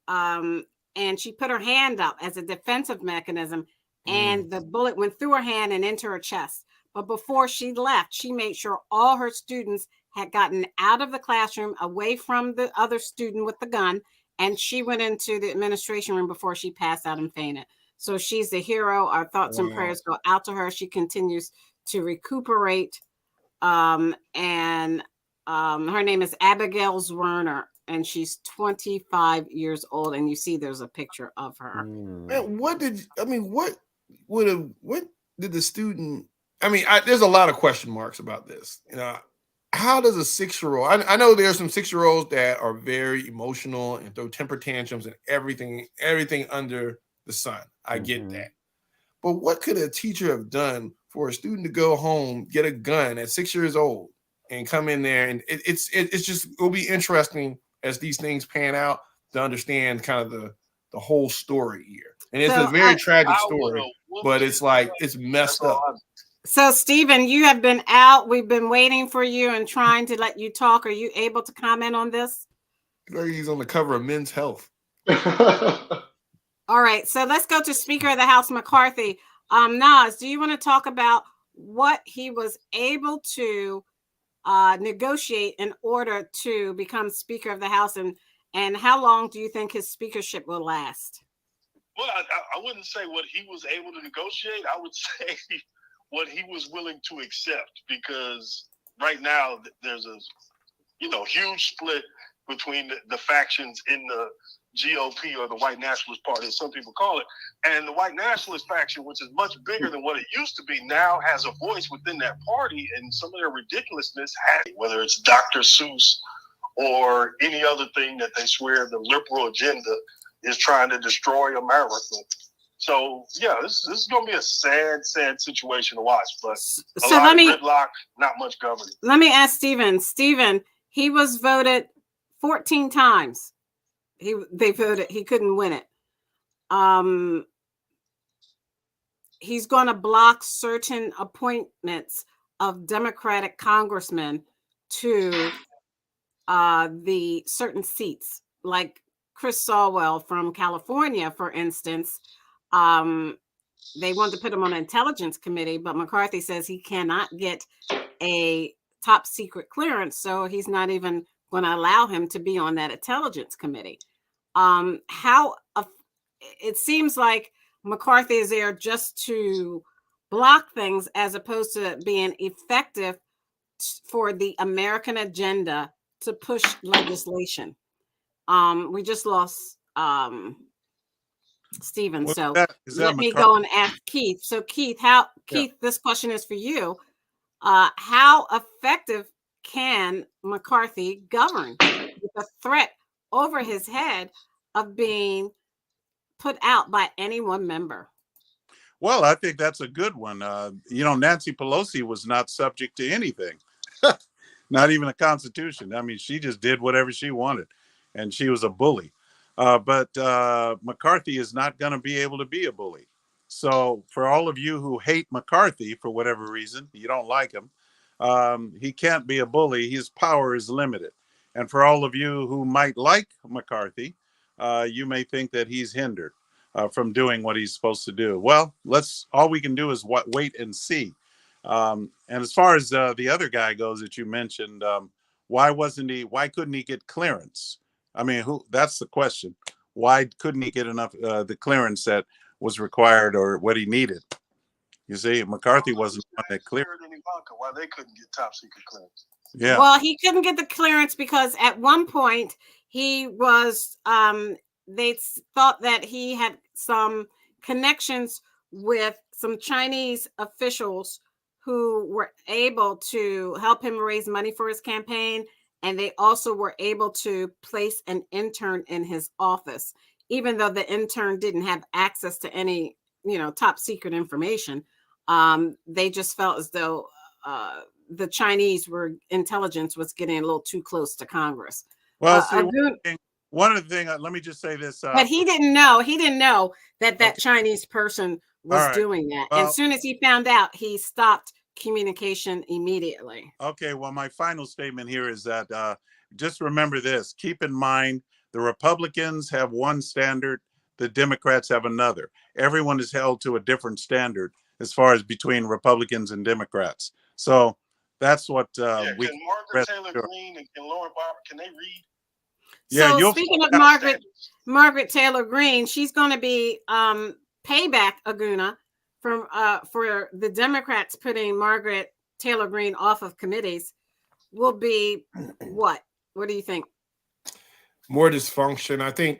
and she put her hand up as a defensive mechanism, and the bullet went through her hand and into her chest. But before she left, she made sure all her students had gotten out of the classroom, away from the other student with the gun, and she went into the administration room before she passed out and fainted. So she's a hero. Our thoughts and prayers go out to her. She continues to recuperate. And her name is Abigail Zwerner, and she's 25 years old. And you see there's a picture of her. Man, what did the student? I mean, there's a lot of question marks about this. You know, how does a 6-year-old? I know there's some 6-year-olds that are very emotional and throw temper tantrums and everything under the sun. I get that. But what could a teacher have done for a student to go home, get a gun at 6 years old, and come in there? And it'll be interesting as these things pan out to understand kind of the whole story here. And it's a very tragic story, but it's like it's messed up. So, Stephen, you have been out. We've been waiting for you and trying to let you talk. Are you able to comment on this? Like he's on the cover of Men's Health. All right. So let's go to Speaker of the House, McCarthy. Nas, do you want to talk about what he was able to negotiate in order to become Speaker of the House, and how long do you think his speakership will last? Well, I wouldn't say what he was able to negotiate. I would say what he was willing to accept, because right now there's a huge split between the factions in GOP, or the White Nationalist Party, as some people call it. And the White Nationalist faction, which is much bigger than what it used to be, now has a voice within that party, and some of their ridiculousness, whether it's Dr. Seuss or any other thing that they swear the liberal agenda is trying to destroy America. So, yeah, this is going to be a sad situation to watch, but a lot of gridlock, not much governance. Let me ask Stephen. Stephen, he was voted 14 times. They voted. He couldn't win it. He's going to block certain appointments of Democratic congressmen to the certain seats, like Chris Swalwell from California, for instance. They wanted to put him on an intelligence committee, but McCarthy says he cannot get a top secret clearance, so he's not even going to allow him to be on that intelligence committee. It seems like McCarthy is there just to block things as opposed to being effective for the American agenda to push legislation. We just lost Stephen, so let me go and ask Keith. So Keith, Keith, this question is for you. How effective can McCarthy govern with a threat over his head of being put out by any one member? Well, I think that's a good one. Nancy Pelosi was not subject to anything, not even a constitution. I mean, she just did whatever she wanted, and she was a bully. But McCarthy is not going to be able to be a bully. So for all of you who hate McCarthy for whatever reason, you don't like him, he can't be a bully. His power is limited. And for all of you who might like McCarthy, you may think that he's hindered from doing what he's supposed to do. Well, all we can do is wait and see. And as far as the other guy goes that you mentioned, why couldn't he get clearance? I mean, that's the question. Why couldn't he get enough the clearance that was required or what he needed? You see, McCarthy wasn't on that clearance. Why they couldn't get top secret clearance? Yeah. Well, he couldn't get the clearance because at one point he was they thought that he had some connections with some Chinese officials who were able to help him raise money for his campaign. And they also were able to place an intern in his office, even though the intern didn't have access to any, top secret information. They just felt as though the Chinese intelligence was getting a little too close to Congress. Well, one of the things, let me just say this. But he didn't know that Chinese person was doing that. Well, as soon as he found out, he stopped communication immediately. Okay, well, my final statement here is that just remember this. Keep in mind, the Republicans have one standard, the Democrats have another. Everyone is held to a different standard as far as between Republicans and Democrats. So that's what can Margaret Taylor Greene and can Lauren Barber, can they read? Yeah, so speaking of Margaret Taylor Greene, she's going to be payback Aguna for the Democrats putting Margaret Taylor Greene off of committees will be what? What do you think? More dysfunction. I think,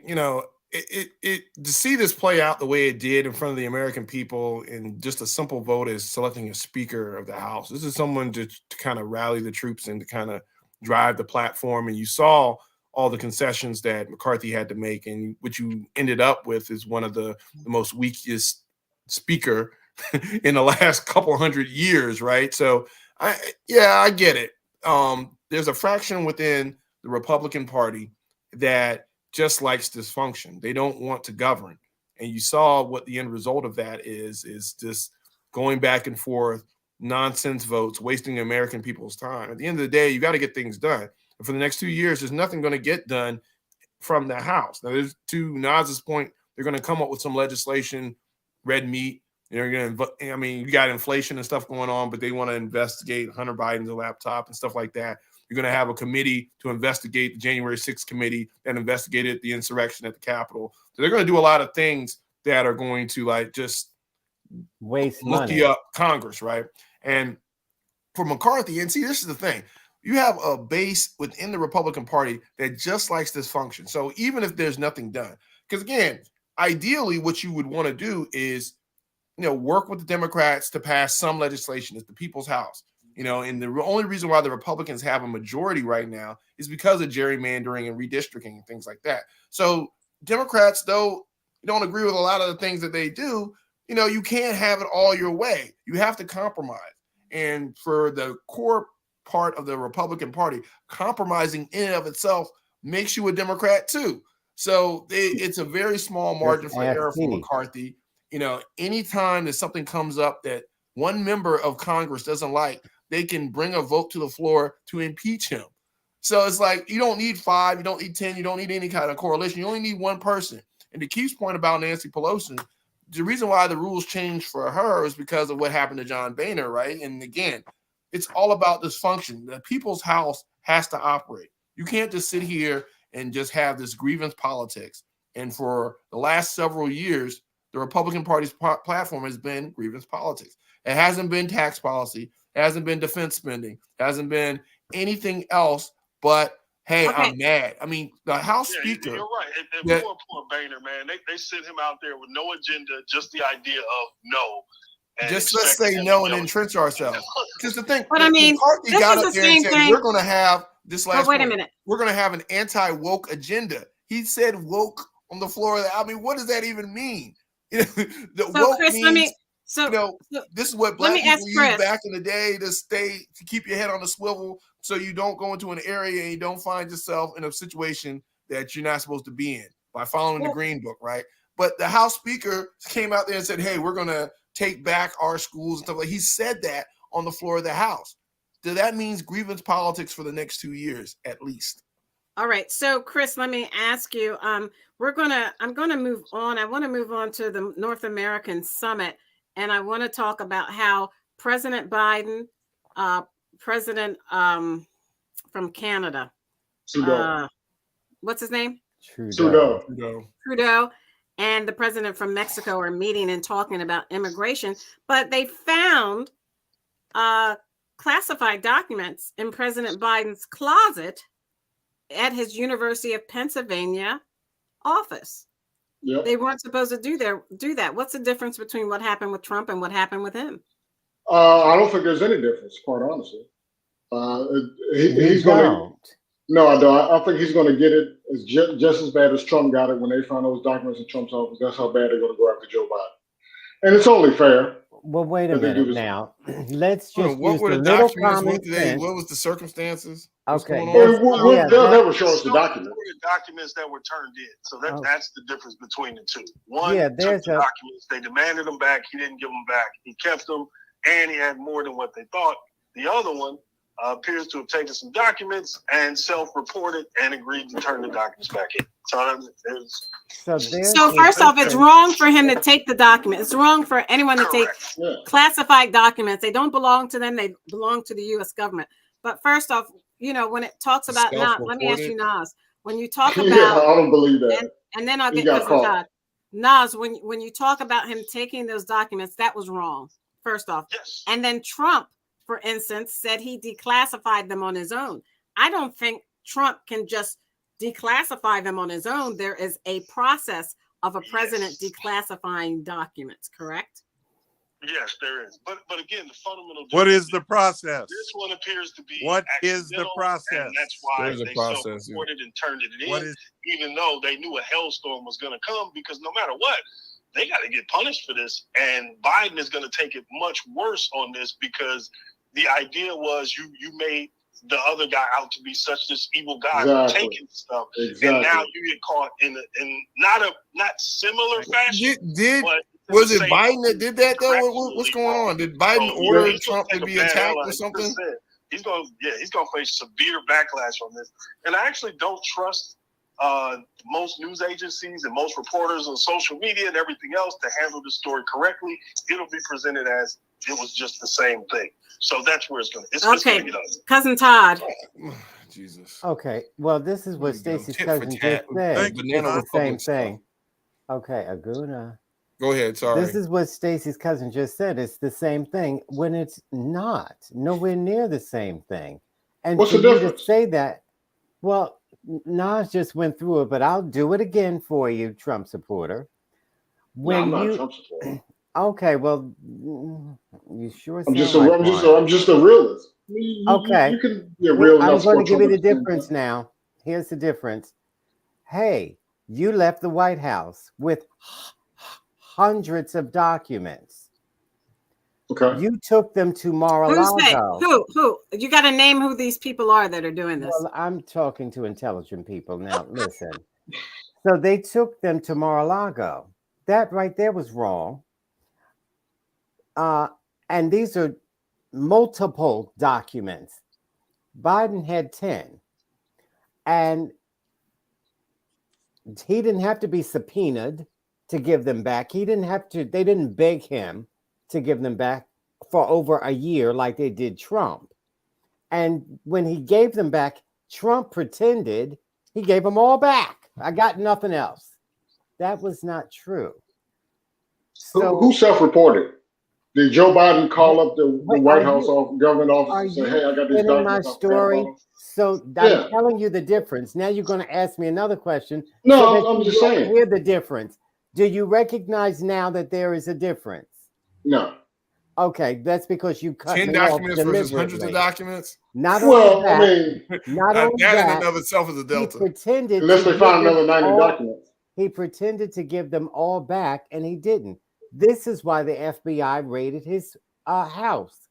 it to see this play out the way it did in front of the American people in just a simple vote as selecting a speaker of the House. This is someone to kind of rally the troops and to kind of drive the platform. And you saw all the concessions that McCarthy had to make. And what you ended up with is one of the most weakest speaker in the last couple hundred years, right? So, I get it. There's a fraction within the Republican Party that just likes dysfunction. They don't want to govern. And you saw what the end result of that is just going back and forth, nonsense votes, wasting the American people's time. At the end of the day, you got to get things done. And for the next 2 years, there's nothing going to get done from the House. Now, there's, to Naz's point, they're going to come up with some legislation, red meat. They're going to, you got inflation and stuff going on, but they want to investigate Hunter Biden's laptop and stuff like that. You're going to have a committee to investigate the January 6th committee that investigated the insurrection at the Capitol. So they're going to do a lot of things that are going to just waste money up Congress, right? And for McCarthy, and see, this is the thing. you have a base within the Republican Party that just likes this function. So even if there's nothing done, because again, ideally, what you would want to do is, work with the Democrats to pass some legislation. It's the people's house, and the only reason why the Republicans have a majority right now is because of gerrymandering and redistricting and things like that. So Democrats, though, don't agree with a lot of the things that they do, you can't have it all your way. You have to compromise. And for the core part of the Republican Party, compromising in and of itself makes you a Democrat too. So it's a very small margin for error for McCarthy. Anytime that something comes up that one member of Congress doesn't like, they can bring a vote to the floor to impeach him. So it's like, you don't need 5, you don't need 10, you don't need any kind of correlation. You only need one person. And to Keith's point about Nancy Pelosi, the reason why the rules changed for her is because of what happened to John Boehner, right? And again, it's all about this function. The people's house has to operate. You can't just sit here and just have this grievance politics. And for the last several years, the Republican Party's platform has been grievance politics. It hasn't been tax policy. It hasn't been defense spending. It hasn't been anything else but, hey, okay, I'm mad. I mean, the House Speaker. You're right. And poor Boehner, man, they sent him out there with no agenda, just the idea of no. Just let's say no and entrench ourselves. Because the thing, but I mean, McCarthy got up there and said, we're going to have this last. Wait a minute. We're going to have an anti-woke agenda. He said woke on the floor. I mean, what does that even mean? Woke Chris, means, this is what black people used back in the day to keep your head on the swivel, so you don't go into an area and you don't find yourself in a situation that you're not supposed to be in by following the Green Book, right? But the House Speaker came out there and said, hey, we're going to take back our schools and stuff like that. He said that on the floor of the House. So that means grievance politics for the next 2 years, at least. All right. So, Chris, let me ask you, I'm going to move on. I want to move on to the North American Summit. And I want to talk about how President Biden, President from Canada, what's his name? Trudeau, and the president from Mexico are meeting and talking about immigration. But they found classified documents in President Biden's closet at his University of Pennsylvania office. Yep. They weren't supposed to do that. What's the difference between what happened with Trump and what happened with him? I don't think there's any difference, quite honestly. He's going to. No, I don't. I think he's going to get it just as bad as Trump got it when they found those documents in Trump's office. That's how bad they're going to go after Joe Biden. And it's only fair. Well, wait a minute now. Let's just use the little common sense. What was the circumstances? Okay. They'll never show us the documents. The documents that were turned in. So that's the difference between the two. One, took the documents. They demanded them back. He didn't give them back. He kept them, and he had more than what they thought. The other one appears to have taken some documents and self-reported and agreed to turn the documents back in. So first off, it's wrong for him to take the document. It's wrong for anyone to take classified documents. They don't belong to them. They belong to the U.S. government. But first off, when it talks about Nas, let me ask you, Nas, when you talk about, I don't believe that. And then I'll get Cousin Todd. Nas, when you talk about him taking those documents, that was wrong. First off, and then Trump, for instance, said he declassified them on his own. I don't think Trump can just declassify them on his own. There is a process of a president declassifying documents, correct? Yes, there is. But again, the fundamental. What is the process? This one appears to be. What is the process? And that's why they self-reported and turned it in, even though they knew a hellstorm was going to come, because no matter what, they got to get punished for this. And Biden is going to take it much worse on this, because the idea was you made the other guy out to be such this evil guy for taking stuff, and now you get caught in not similar fashion. Was it Biden that did that though? What's going on? Did Biden order Trump to be attacked or something? He's going to face severe backlash on this, and I actually don't trust most news agencies and most reporters on social media and everything else to handle the story correctly. It'll be presented as it was just the same thing. So that's where it's going to. Okay, Cousin Todd. Oh, Jesus. Okay, well, this is what Stacey's cousin just said. It's the same thing. Okay, Aguna. Go ahead. Sorry. This is what Stacey's cousin just said. It's the same thing when it's not nowhere near the same thing. And What's for the you to difference? say that, well, Nas just went through it, but I'll do it again for you, Trump supporter. No, I'm When not a you Trump supporter. okay, well, you sure I'm sound like one. I'm just a realist. Okay, You can be a real I'm enough going to support give Trump you at the the same difference time. now. Here's the difference. Hey, you left the White House with hundreds of documents. Okay. You took them to Mar-a-Lago. Who? You got to name who these people are that are doing this. Well, I'm talking to intelligent people now. Listen. So they took them to Mar-a-Lago. That right there was wrong. And these are multiple documents. Biden had 10. And he didn't have to be subpoenaed to give them back. They didn't beg him to give them back for over a year like they did Trump. And when he gave them back, Trump pretended he gave them all back. I got nothing else. That was not true. So Who self-reported? Did Joe Biden call up the White House government office are and say, you "Hey, I got these getting my documents. I forgot about story? them"? So Yeah. I'm telling you the difference. Now you're going to ask me another question. No, so that I'm you just will saying. hear the difference. Do you recognize now that there is a difference? No. Okay, that's because you cut 10 me off documents versus hundreds of deliberately. documents. Not Well, only that, I mean, not only that in that, and of itself is a he delta. pretended unless to they give found them another 90 all. documents. He pretended to give them all back, and he didn't. This is why the FBI raided his house.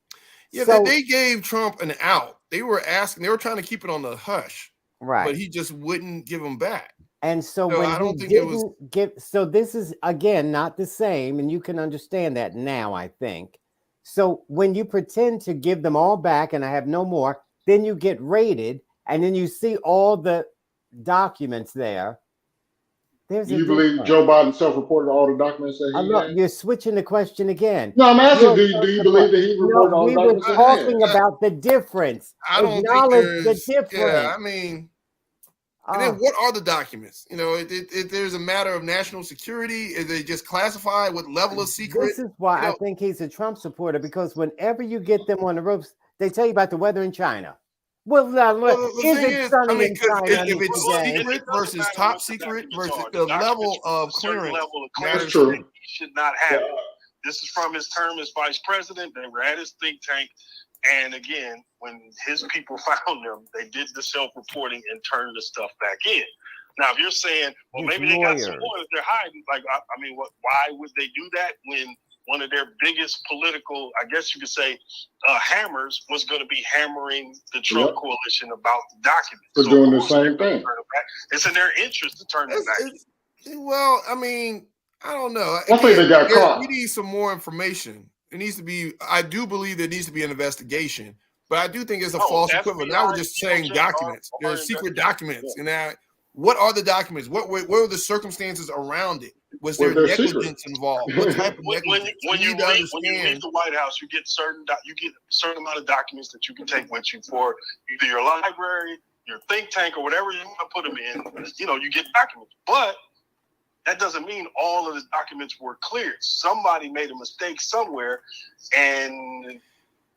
Yeah, So, they gave Trump an out. They were trying to keep it on the hush, right. but he just wouldn't give them back. And so So when I don't he think it was. didn't give, so this is again not the same, and you can understand that now, I think. So when you pretend to give them all back and I have no more, then you get raided, and then you see all the documents there. There's Do a you believe difference. Joe Biden self-reported all the documents that he Look, had? you're switching the question again. No, I'm asking, You're do so you surprised. believe that he reported No, all the we were documents that he talking had? about the difference. I don't think Acknowledge the there's. Yeah, difference. I mean, and then what are the documents? You know, if there's a matter of national security, is they just classified? What level of secret? This is why I think he's a Trump supporter, because whenever you get them on the ropes, they tell you about the weather in China. Well, the is thing it is, sunny I mean, in because China if it's today? secret versus top secret versus the level of clearance matters. True. He should not have it. This is from his term as vice president. They were at his think tank. And again, when his people found them, they did the self-reporting and turned the stuff back in. Now, if you're saying, well, maybe they got some more that they're hiding, like, I mean, why would they do that when one of their biggest political, I guess you could say, hammers was going to be hammering the Trump coalition about the documents? For doing the same thing. It's in their interest to turn it back. Well, I mean, I don't know. I think they got caught. We need some more information. It needs to be. I do believe there needs to be an investigation, but I do think it's a false equivalent. Now we're just saying documents. There are secret documents, and what are the documents? What were the circumstances around it? Was there negligence involved? What type of negligence? When you leave the White House, you get a certain amount of documents that you can take with you for either your library, your think tank, or whatever you want to put them in. You know, you get documents, but that doesn't mean all of the documents were cleared. Somebody made a mistake somewhere, and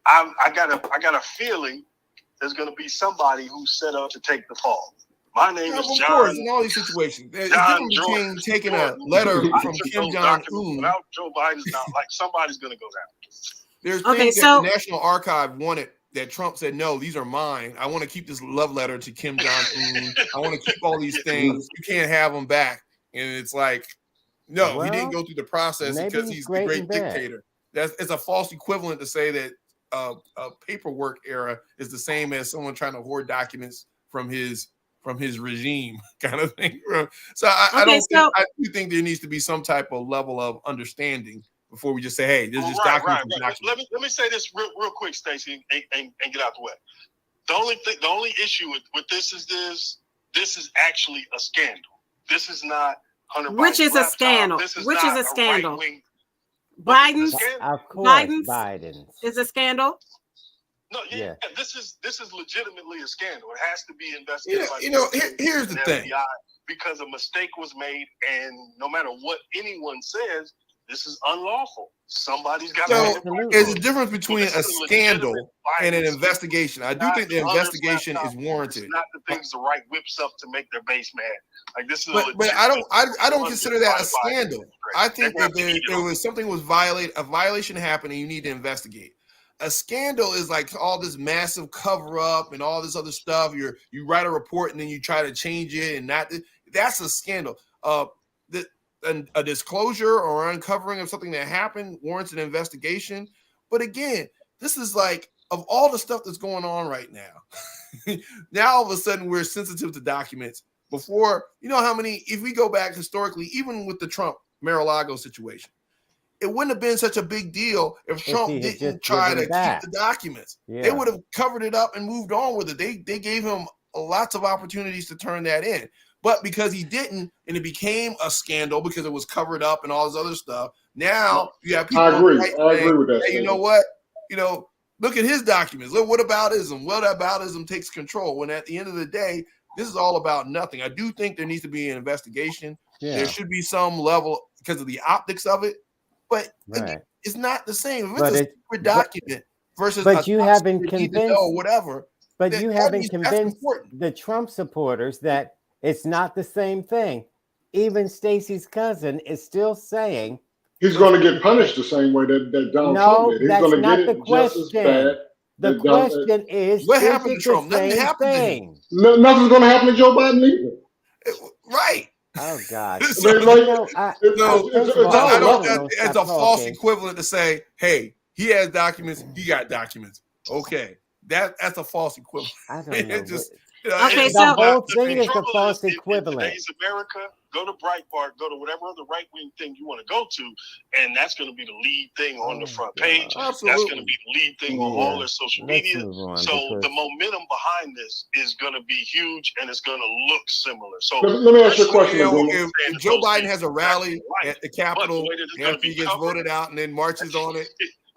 I got a feeling there's going to be somebody who's set up to take the fall. My name is John. Of course, in all these situations, it's different between taking a letter from Kim Jong-un. Without Joe Biden's not like somebody's going to go down. There's things that the National Archive wanted that Trump said, no, these are mine. I want to keep this love letter to Kim Jong-un. I want to keep all these things. You can't have them back. And it's like, no, he didn't go through the process because he's the great dictator. It's a false equivalent to say that a paperwork era is the same as someone trying to hoard documents from his regime kind of thing. So I do think there needs to be some type of level of understanding before we just say, hey, this is just documents. Let me say this real quick, Stacey, and get out the way. The only issue with this is actually a scandal. This is not Hunter Biden's Which is a scandal. Which is a scandal. Biden's. Of course, Biden's is a scandal. No, yeah. This is legitimately a scandal. It has to be investigated. Here's the thing. FBI because a mistake was made, and no matter what anyone says, This is unlawful. Somebody's got So to. there's a difference between a scandal and an investigation. I do think the investigation is warranted. It's not the things the right whips up to make their base mad. Like this is. But I don't consider that a scandal. I think that there was something was a violation happened, and you need to investigate. A scandal is like all this massive cover up and all this other stuff. You write a report and then you try to change it, and that's a scandal. A disclosure or uncovering of something that happened warrants an investigation. But again, this is like, of all the stuff that's going on right now, now all of a sudden we're sensitive to documents. Before, you know how many, if we go back historically, even with the Trump Mar-a-Lago situation, it wouldn't have been such a big deal if Trump didn't try to keep the documents. Yeah. They would have covered it up and moved on with it. They gave him lots of opportunities to turn that in. But because he didn't, and it became a scandal because it was covered up and all this other stuff, now you have people. I agree with that. Hey, you know what? Look at his documents. Look, what aboutism? What aboutism takes control? When at the end of the day, this is all about nothing. I do think there needs to be an investigation. Yeah. There should be some level because of the optics of it, but again, it's not the same. If it's a secret document versus, but you haven't convinced whatever. But you haven't convinced the Trump supporters that it's not the same thing. Even Stacey's cousin is still saying he's going to get punished the same way that Donald Trump did. He's going to get it just as bad. The question is, what happened to Trump? Nothing happened to him. Nothing's going to happen to Joe Biden either. Right. Oh God! It's a false equivalent to say, "Hey, he has documents. He got documents." Okay, that's a false equivalent. I don't know. The whole thing is a false equivalent. In today's America, go to Breitbart, go to whatever other right-wing thing you want to go to, and that's going to be the lead thing on the front page. Absolutely. That's going to be the lead thing on all their social media. So the momentum behind this is going to be huge, and it's going to look similar. So let me ask you a question. If Joe Biden has a rally at the Capitol after he gets voted out and then marches on it,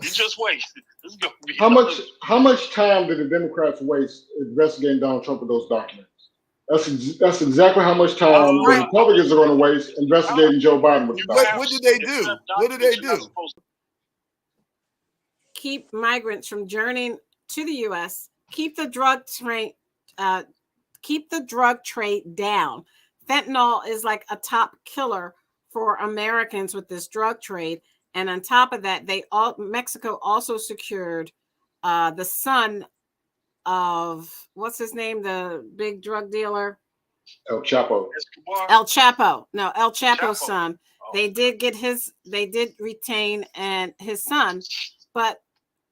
you just wait. This is gonna be how much time did the Democrats waste investigating Donald Trump with those documents? That's exactly how much time the Republicans are going to waste investigating Joe Biden with the documents. What did they do? What did they do? Keep migrants from journeying to the U.S. Keep the drug trade down. Fentanyl is like a top killer for Americans with this drug trade. And on top of that, Mexico also secured the son of, what's his name, the big drug dealer? El Chapo. El Chapo's son. They did retain his son, but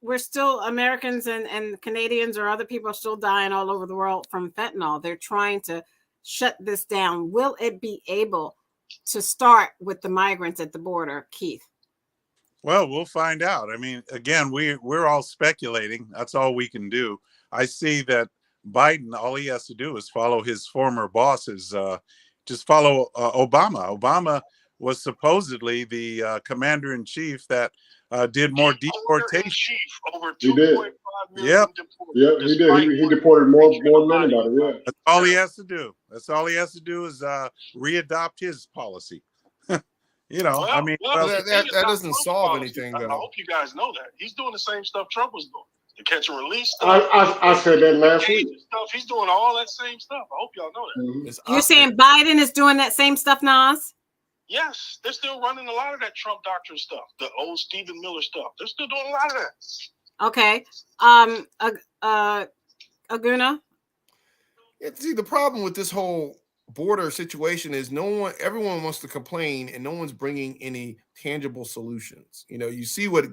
we're still, Americans and Canadians or other people are still dying all over the world from fentanyl. They're trying to shut this down. Will it be able to start with the migrants at the border, Keith? Well, we'll find out. I mean, again, we're all speculating. That's all we can do. I see that Biden, all he has to do is follow his former bosses, just follow Obama. Obama was supposedly the commander-in-chief that did more deportation. He did. Yeah, he did. He deported more than anybody. Yeah. That's all he has to do. That's all he has to do is readopt his policy. That doesn't solve anything, though. I hope you guys know that. He's doing the same stuff Trump was doing. The catch and release stuff. I said that last week. He's doing all that same stuff. I hope y'all know that. Mm-hmm. You're saying Biden is doing that same stuff, Nas? Yes. They're still running a lot of that Trump doctrine stuff. The old Stephen Miller stuff. They're still doing a lot of that. Okay. Aguna? See, the problem with this whole border situation is everyone wants to complain and no one's bringing any tangible solutions. You see what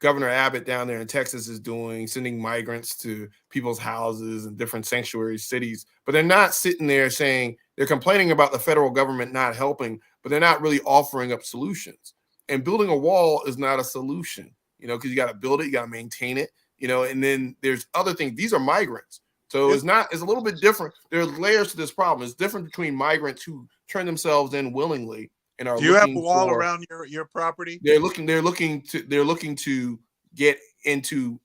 Governor Abbott down there in Texas is doing, sending migrants to people's houses and different sanctuary cities, but they're not sitting there saying, they're complaining about the federal government not helping, but they're not really offering up solutions. And building a wall is not a solution, because you got to build it, you got to maintain it, and then there's other things. These are migrants. So it's a little bit different. There's layers to this problem. It's different between migrants who turn themselves in willingly and are. Do you have a wall around your property? They're looking to get into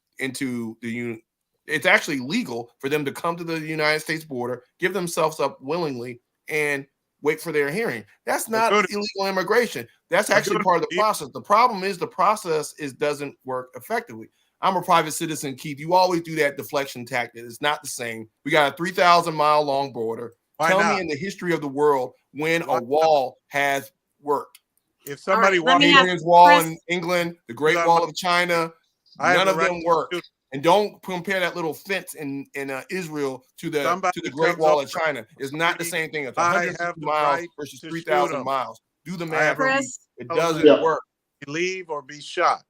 the union. It's actually legal for them to come to the United States border, give themselves up willingly, and wait for their hearing. That's not Aguna, illegal immigration. That's actually Aguna, part of the process. The problem is the process doesn't work effectively. I'm a private citizen, Keith. You always do that deflection tactic. It's not the same. We got a 3,000-mile long border. Why Tell not? me in the history of the world when Why a wall has worked. If somebody All right, let me wants, ask Hadrian's Wall Chris. in England, the Great Wall of China, I have none the of right them to work. shoot. And don't compare that little fence in Israel to the Somebody Great comes Wall over of China. It's not the me, same thing. It's I 160 have the miles right versus to shoot 3,000 them. miles. Do the I math. have the Chris. It right doesn't Yeah. work. to leave or be shot,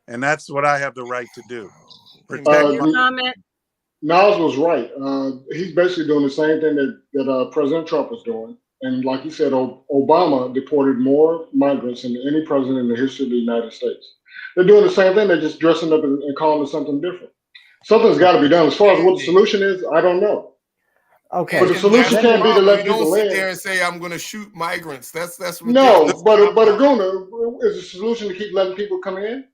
and that's what I have the right to do. Give me Protect Your my. comment. Niles was right. He's basically doing the same thing that President Trump is doing. And like he said, Obama deported more migrants than any president in the history of the United States. They're doing the same thing. They're just dressing up and calling it something different. Something's got to be done. As far as what the solution is, I don't know. Okay. But the solution that's the can't be to problem. let You don't people sit in. there and say, I'm going to shoot migrants. That's No, ridiculous. but Aguna, is the solution to keep letting people come in?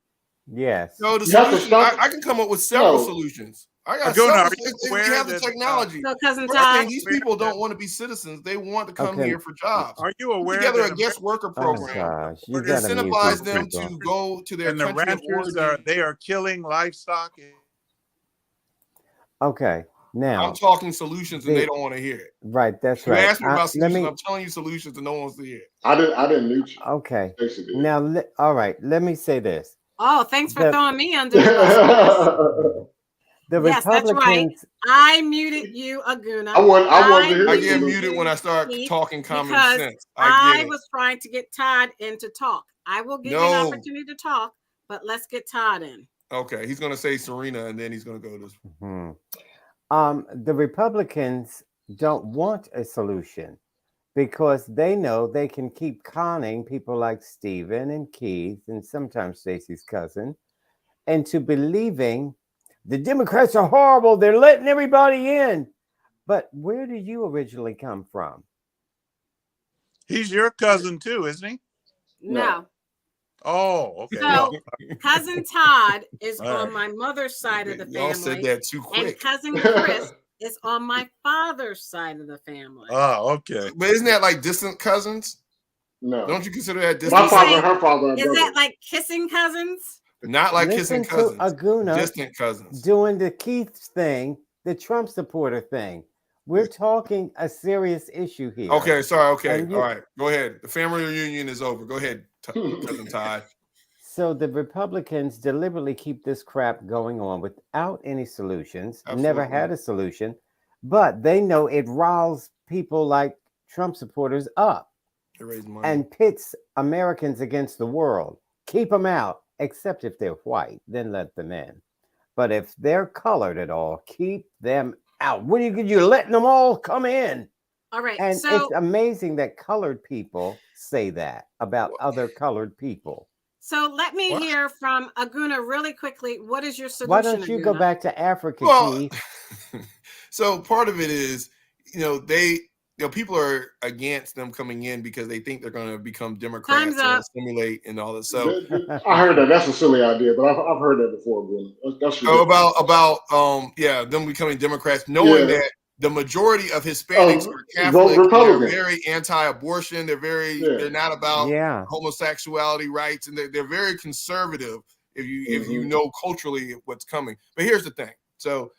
Yes. No, the You have to solution, stop. I can come up with several No. solutions. I got Aguna, several. are you We aware have the that? technology. So, Cousin First thing, Todd. these people don't want to be citizens. They want to come Okay. here for jobs. Are you Put aware together that a guest worker Oh program, gosh, you gotta mute incentivize these them people. to go to their and the country of ranchers origin. they are killing livestock? Okay, I'm now talking solutions and the they don't want to hear it. right, that's You right. asked me about Let solutions. me. I'm telling you solutions and no one wants to hear it. I didn't mute you. Okay, Stacey did. now all right. Let me say this: Oh, thanks for the throwing me under the bus, Chris. the Yes, that's right. Republicans. I muted you, Aguna. I wanted to hear I the get solution. muted when I start Keith, talking common because sense. I get it. was trying to get Todd in to talk. I will give you an opportunity to talk, but let's get Todd in. Okay, he's going to say Serena and then he's going to go to this. The Republicans don't want a solution because they know they can keep conning people like Stephen and Keith and sometimes Stacey's cousin into believing the Democrats are horrible. They're letting everybody in. But where did you originally come from? He's your cousin too, isn't he? No. Oh, okay. So, Cousin Todd is All on right. my mother's side of the Y'all said family, that too and quick. Cousin Chris is on my father's side of the family. Oh, okay. But isn't that like distant cousins? No. Don't you consider that My distant? father and her father are Is brothers. that like kissing cousins? Not like Listen kissing cousins. to Aguna Distant cousins. doing the Keith thing, the Trump supporter thing. We're talking a serious issue here. Okay, sorry. Okay, And all right. Go ahead. The family reunion is over. Go ahead, cousin Ty. So the Republicans deliberately keep this crap going on without any solutions, Absolutely. never had a solution, but they know it riles people like Trump supporters up They raise money. and pits Americans against the world. Keep them out, except if they're white, then let them in. But if they're colored at all, keep them out. When you're letting them all come in. All right. And So it's amazing that colored people say that about other colored people. So let me What? hear from Aguna really quickly. What is your solution? Why don't you go Aguna? back to Africa, Well, Keith? so part of it is, people are against them coming in because they think they're going to become Democrats Time's up. and assimilate and all that. So I heard that. That's a silly idea, but I've heard that before. That's So ridiculous. about them becoming Democrats, knowing Yeah. that the majority of Hispanics are vote Catholic, Republican. they're very anti-abortion, they're not about Yeah. homosexuality rights, and they're very conservative if you know culturally what's coming. But here's the thing. So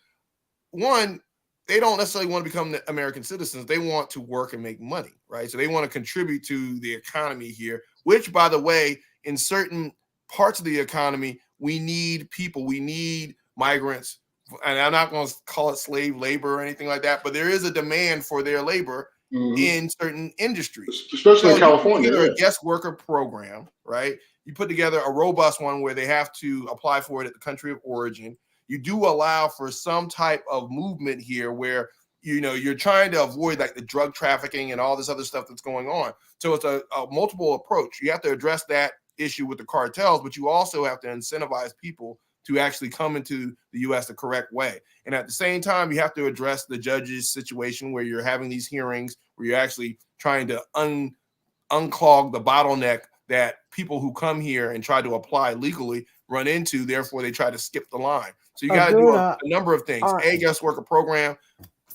one, they don't necessarily want to become American citizens. They want to work and make money, right? So they want to contribute to the economy here, which, by the way, in certain parts of the economy, we need people, we need migrants. And I'm not going to call it slave labor or anything like that, but there is a demand for their labor in certain industries. Especially in California. You put together a guest worker program, right? You put together a robust one where they have to apply for it at the country of origin. You do allow for some type of movement here where, you're trying to avoid like the drug trafficking and all this other stuff that's going on. So it's a multiple approach. You have to address that issue with the cartels, but you also have to incentivize people to actually come into the U.S. the correct way. And at the same time, you have to address the judge's situation where you're having these hearings, where you're actually trying to unclog the bottleneck that people who come here and try to apply legally run into. Therefore, they try to skip the line. So you got to do a number of things. A guest worker program,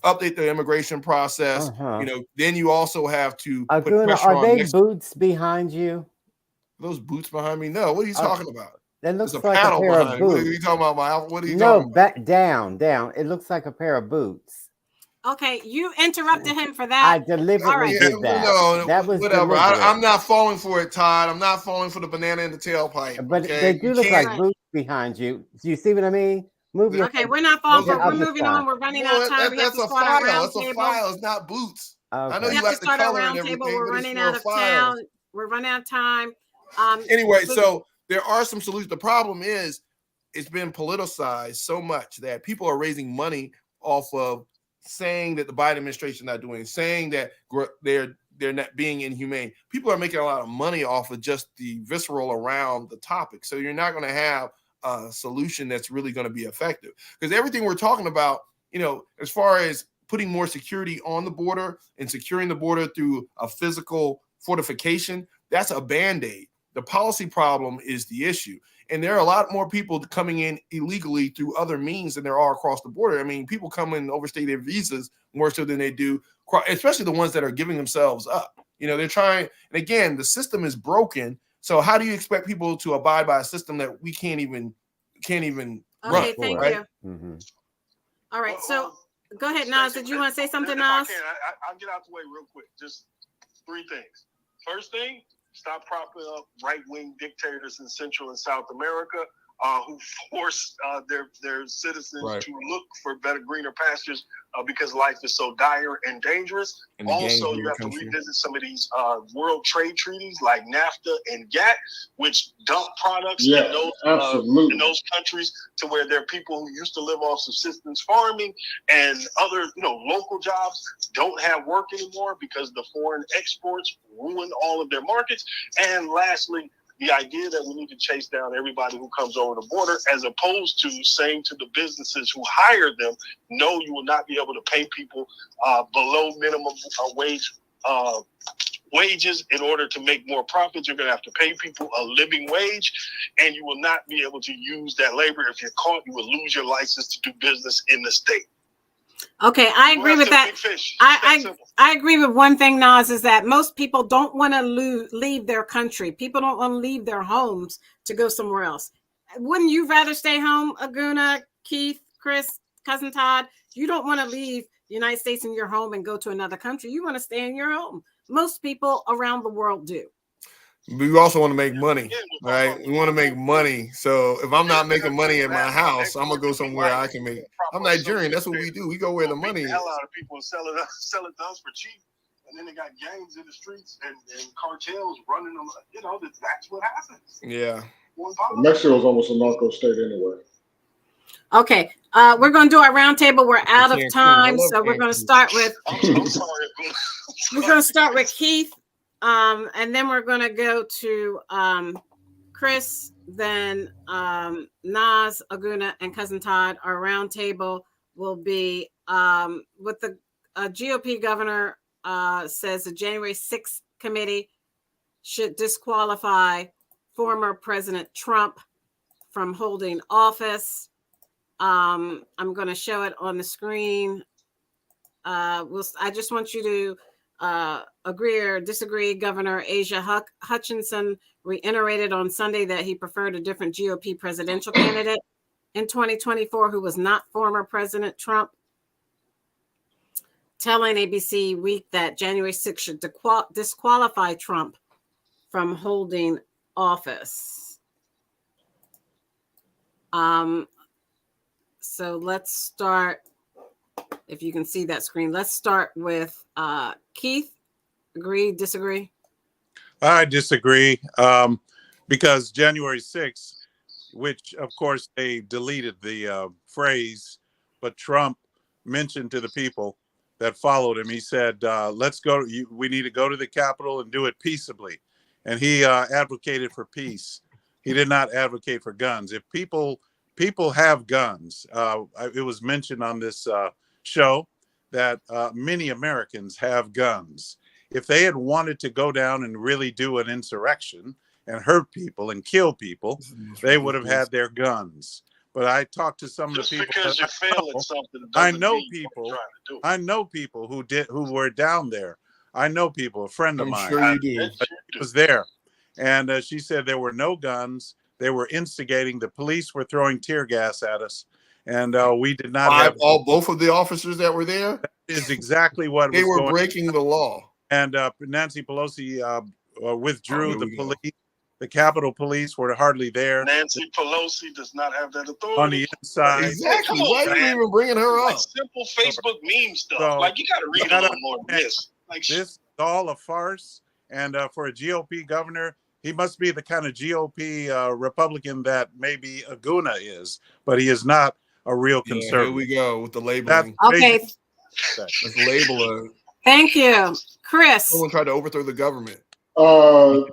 update the immigration process. You know, then you also have to put Aguna, pressure are on they boots behind you? those boots behind me? No, what are you talking about? That looks There's a like a paddle pair of behind me. What are boots. you talking about, my? What are you No, talking about? back down. It looks like a pair of boots. Okay, you interrupted him for that. I deliberately did that. No, that was whatever. deliberate. I'm not falling for it, Todd. I'm not falling for the banana in the tailpipe. But okay? they do look like boots behind you. Do you see what I mean? Move your Okay, we're not falling for it. We're moving side. on. We're running out of time. We have to start our round table. It's a file. It's not boots. Okay. I know We you have to like the start our color and round everything, table. We're but it's running for out a of file. town. We're running out of time. Anyway, so there are some solutions. The problem is it's been politicized so much that people are raising money off of saying that the Biden administration is not doing, saying that they're not being inhumane. People are making a lot of money off of just the visceral around the topic. So you're not going to have a solution that's really going to be effective, because everything we're talking about, you know, as far as putting more security on the border and securing the border through a physical fortification, that's a Band-Aid. The policy problem is the issue. And there are a lot more people coming in illegally through other means than there are across the border. I mean, people come in and overstay their visas more so than they do, especially the ones that are giving themselves up. You know, they're trying, and again, the system is broken. So how do you expect people to abide by a system that we can't even run? Okay, thank right? you. Mm-hmm. All right, so go ahead, Nas. Did you want to say something, Nas? I'll get out the way real quick. Just three things. First thing, stop propping up right-wing dictators in Central and South America who force their citizens to look for better, greener pastures because life is so dire and dangerous. And also, you have to revisit some of these world trade treaties like NAFTA and GATT, which dump products in those countries to where there are people who used to live off subsistence farming and other, local jobs don't have work anymore because the foreign exports ruin all of their markets. And lastly, the idea that we need to chase down everybody who comes over the border, as opposed to saying to the businesses who hire them, no, you will not be able to pay people below minimum wages in order to make more profits. You're going to have to pay people a living wage, and you will not be able to use that labor. If you're caught, you will lose your license to do business in the state. Okay, I agree with that. I agree with one thing, Nas, is that most people don't want to leave their country. People don't want to leave their homes to go somewhere else. Wouldn't you rather stay home, Aguna, Keith, Chris, Cousin Todd? You don't want to leave the United States in your home and go to another country. You want to stay in your home. Most people around the world do. We also want to make money, right? We want to make money. So if I'm not making money at my house, I'm gonna go somewhere I can make. I'm Nigerian. That's what we do. We go where the money is. A lot of people sell it to us for cheap, and then they got gangs in the streets and cartels running them. That's what happens. Yeah. Mexico is almost a narco state anyway. Okay, we're going to do our roundtable. We're out of time, so we're going to start with. We're going to start with Keith. And then we're going to go to Chris, then Nas, Aguna, and Cousin Todd. Our roundtable will be with the GOP governor says the January 6th committee should disqualify former President Trump from holding office. I'm going to show it on the screen. I just want you to agree or disagree. Governor Asa Hutchinson reiterated on Sunday that he preferred a different GOP presidential candidate in 2024 who was not former President Trump, telling ABC Week that January 6th should disqualify Trump from holding office. So let's start. If you can see that screen, let's start with Keith. Agree, disagree? I disagree because January 6th, which of course they deleted the phrase, but Trump mentioned to the people that followed him, he said, let's go, we need to go to the Capitol and do it peaceably. And he advocated for peace. He did not advocate for guns. If people have guns, it was mentioned on this show that many Americans have guns. If they had wanted to go down and really do an insurrection and hurt people and kill people, they would have had their guns. but I talked to some Just of the people. because you fail at something, I doesn't know mean people. you're trying to do it. I know people who were down there. I know people. A friend of I'm mine sure you do. was there, and she said there were no guns. They were instigating. The police were throwing tear gas at us, and we did not have. Both of the officers that were there. That is exactly what They was were going. breaking the law. And Nancy Pelosi withdrew. Oh, The police, the Capitol Police, were hardly there. Nancy Pelosi does not have that authority. On the inside. Exactly. Come on, Why are you even bringing her like up? simple Facebook meme stuff. So, like, you got to read a little more than this. Like, this is all a farce. And for a GOP governor, he must be the kind of GOP Republican that maybe Aguna is, but he is not a real conservative. Here we go with the labeling. Okay. Let's label her. Thank you, Chris. Someone tried to overthrow the government. I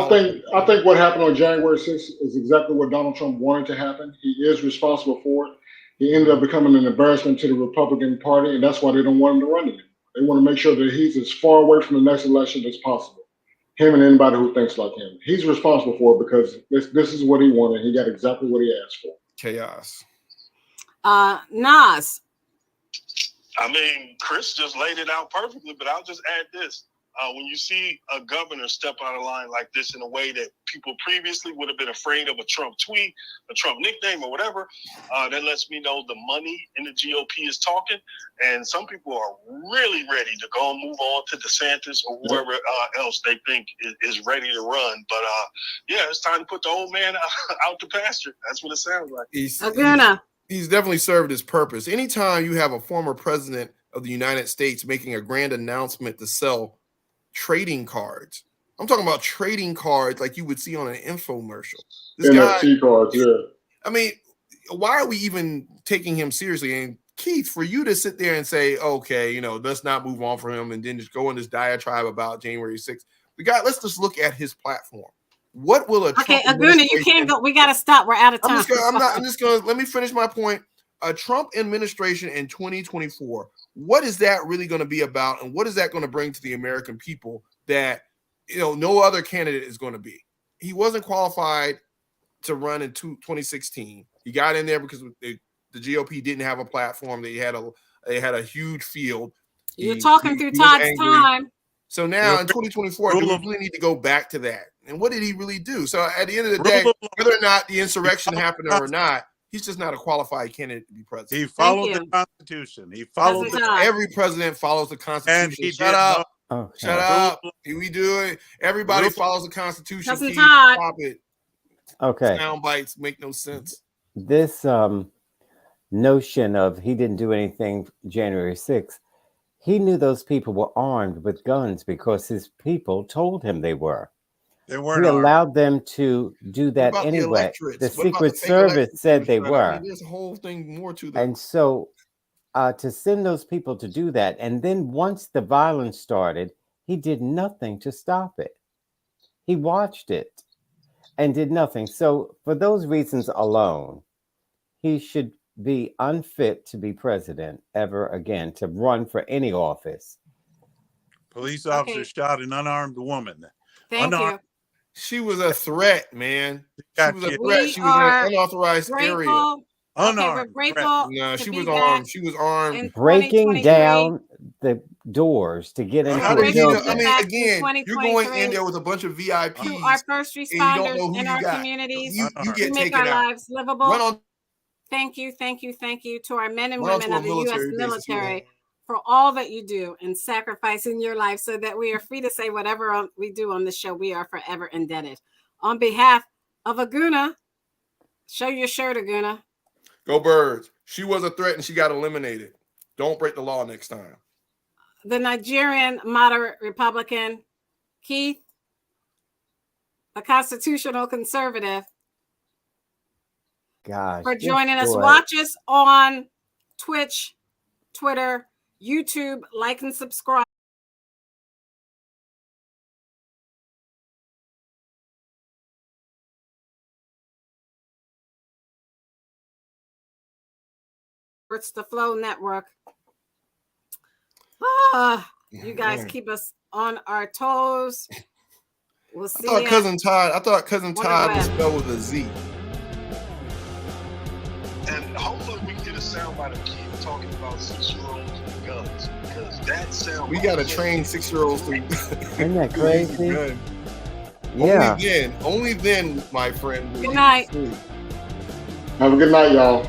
think what happened on January 6th is exactly what Donald Trump wanted to happen. He is responsible for it. He ended up becoming an embarrassment to the Republican Party, and that's why they don't want him to run anymore. They want to make sure that he's as far away from the next election as possible. Him and anybody who thinks like him. He's responsible for it because this is what he wanted. He got exactly what he asked for. Chaos. Nas. I mean, Chris just laid it out perfectly, but I'll just add this. When you see a governor step out of line like this in a way that people previously would have been afraid of a Trump tweet, a Trump nickname, or whatever, that lets me know the money in the GOP is talking. And some people are really ready to go and move on to DeSantis or whoever else they think is ready to run. But yeah, it's time to put the old man out to pasture. That's what it sounds like. He's definitely served his purpose. Anytime you have a former president of the United States making a grand announcement to sell trading cards. I'm talking about trading cards like you would see on an infomercial. This NFT cards, yeah. I mean, why are we even taking him seriously? And Keith, for you to sit there and say, okay, let's not move on from him and then just go on this diatribe about January 6th. Let's just look at his platform. What will a Trump Aguna, you can't go. We got to stop. We're out of time. I'm just going to let me finish my point. A Trump administration in 2024, what is that really going to be about? And what is that going to bring to the American people that, no other candidate is going to be? He wasn't qualified to run in 2016. He got in there because the GOP didn't have a platform. They had a huge field. You're talking through Todd's time. So now in 2024, do we really need to go back to that? And what did he really do? So at the end of the day, whether or not the insurrection happened or not, he's just not a qualified candidate to be president. He followed the Constitution. He followed every president follows the Constitution. And Shut up. We do it. Everybody follows the Constitution. Stop it. Okay. Sound bites make no sense. This notion of he didn't do anything January 6th, he knew those people were armed with guns because his people told him they were. They weren't. He allowed them to do that anyway. The Secret Service said they were. I mean, there's a whole thing more to that. And so to send those people to do that, and then once the violence started, he did nothing to stop it. He watched it and did nothing. So for those reasons alone, he should be unfit to be president ever again, to run for any office. Police officer shot an unarmed woman. Thank you. She was a threat, man. She was a threat. She was in an unauthorized area. Unarmed. No, she was armed. She was armed. Breaking down the doors to get into the building. I mean, again, you're going in there with a bunch of VIPs. To our first responders in our communities. You get make taken our out. lives livable. Thank you to our men and women of the U.S. military for all that you do and sacrificing your life so that we are free to say whatever we do on this show. We are forever indebted. On behalf of Aguna, show your shirt, Aguna. Go Birds. She was a threat and she got eliminated. Don't break the law next time. The Nigerian moderate Republican, Keith, a constitutional conservative, for joining us. Watch us on Twitch, Twitter, YouTube. Like and subscribe. It's the Flow Network. You guys keep us on our toes. We'll see. I thought Cousin Todd was spelled with a Z. hopefully we can get a soundbite of kids talking about 6-year-olds with guns, because that sound. We gotta train 6-year-olds to. Isn't that crazy? Yeah. Only then, my friend. Good night. Have a good night, y'all.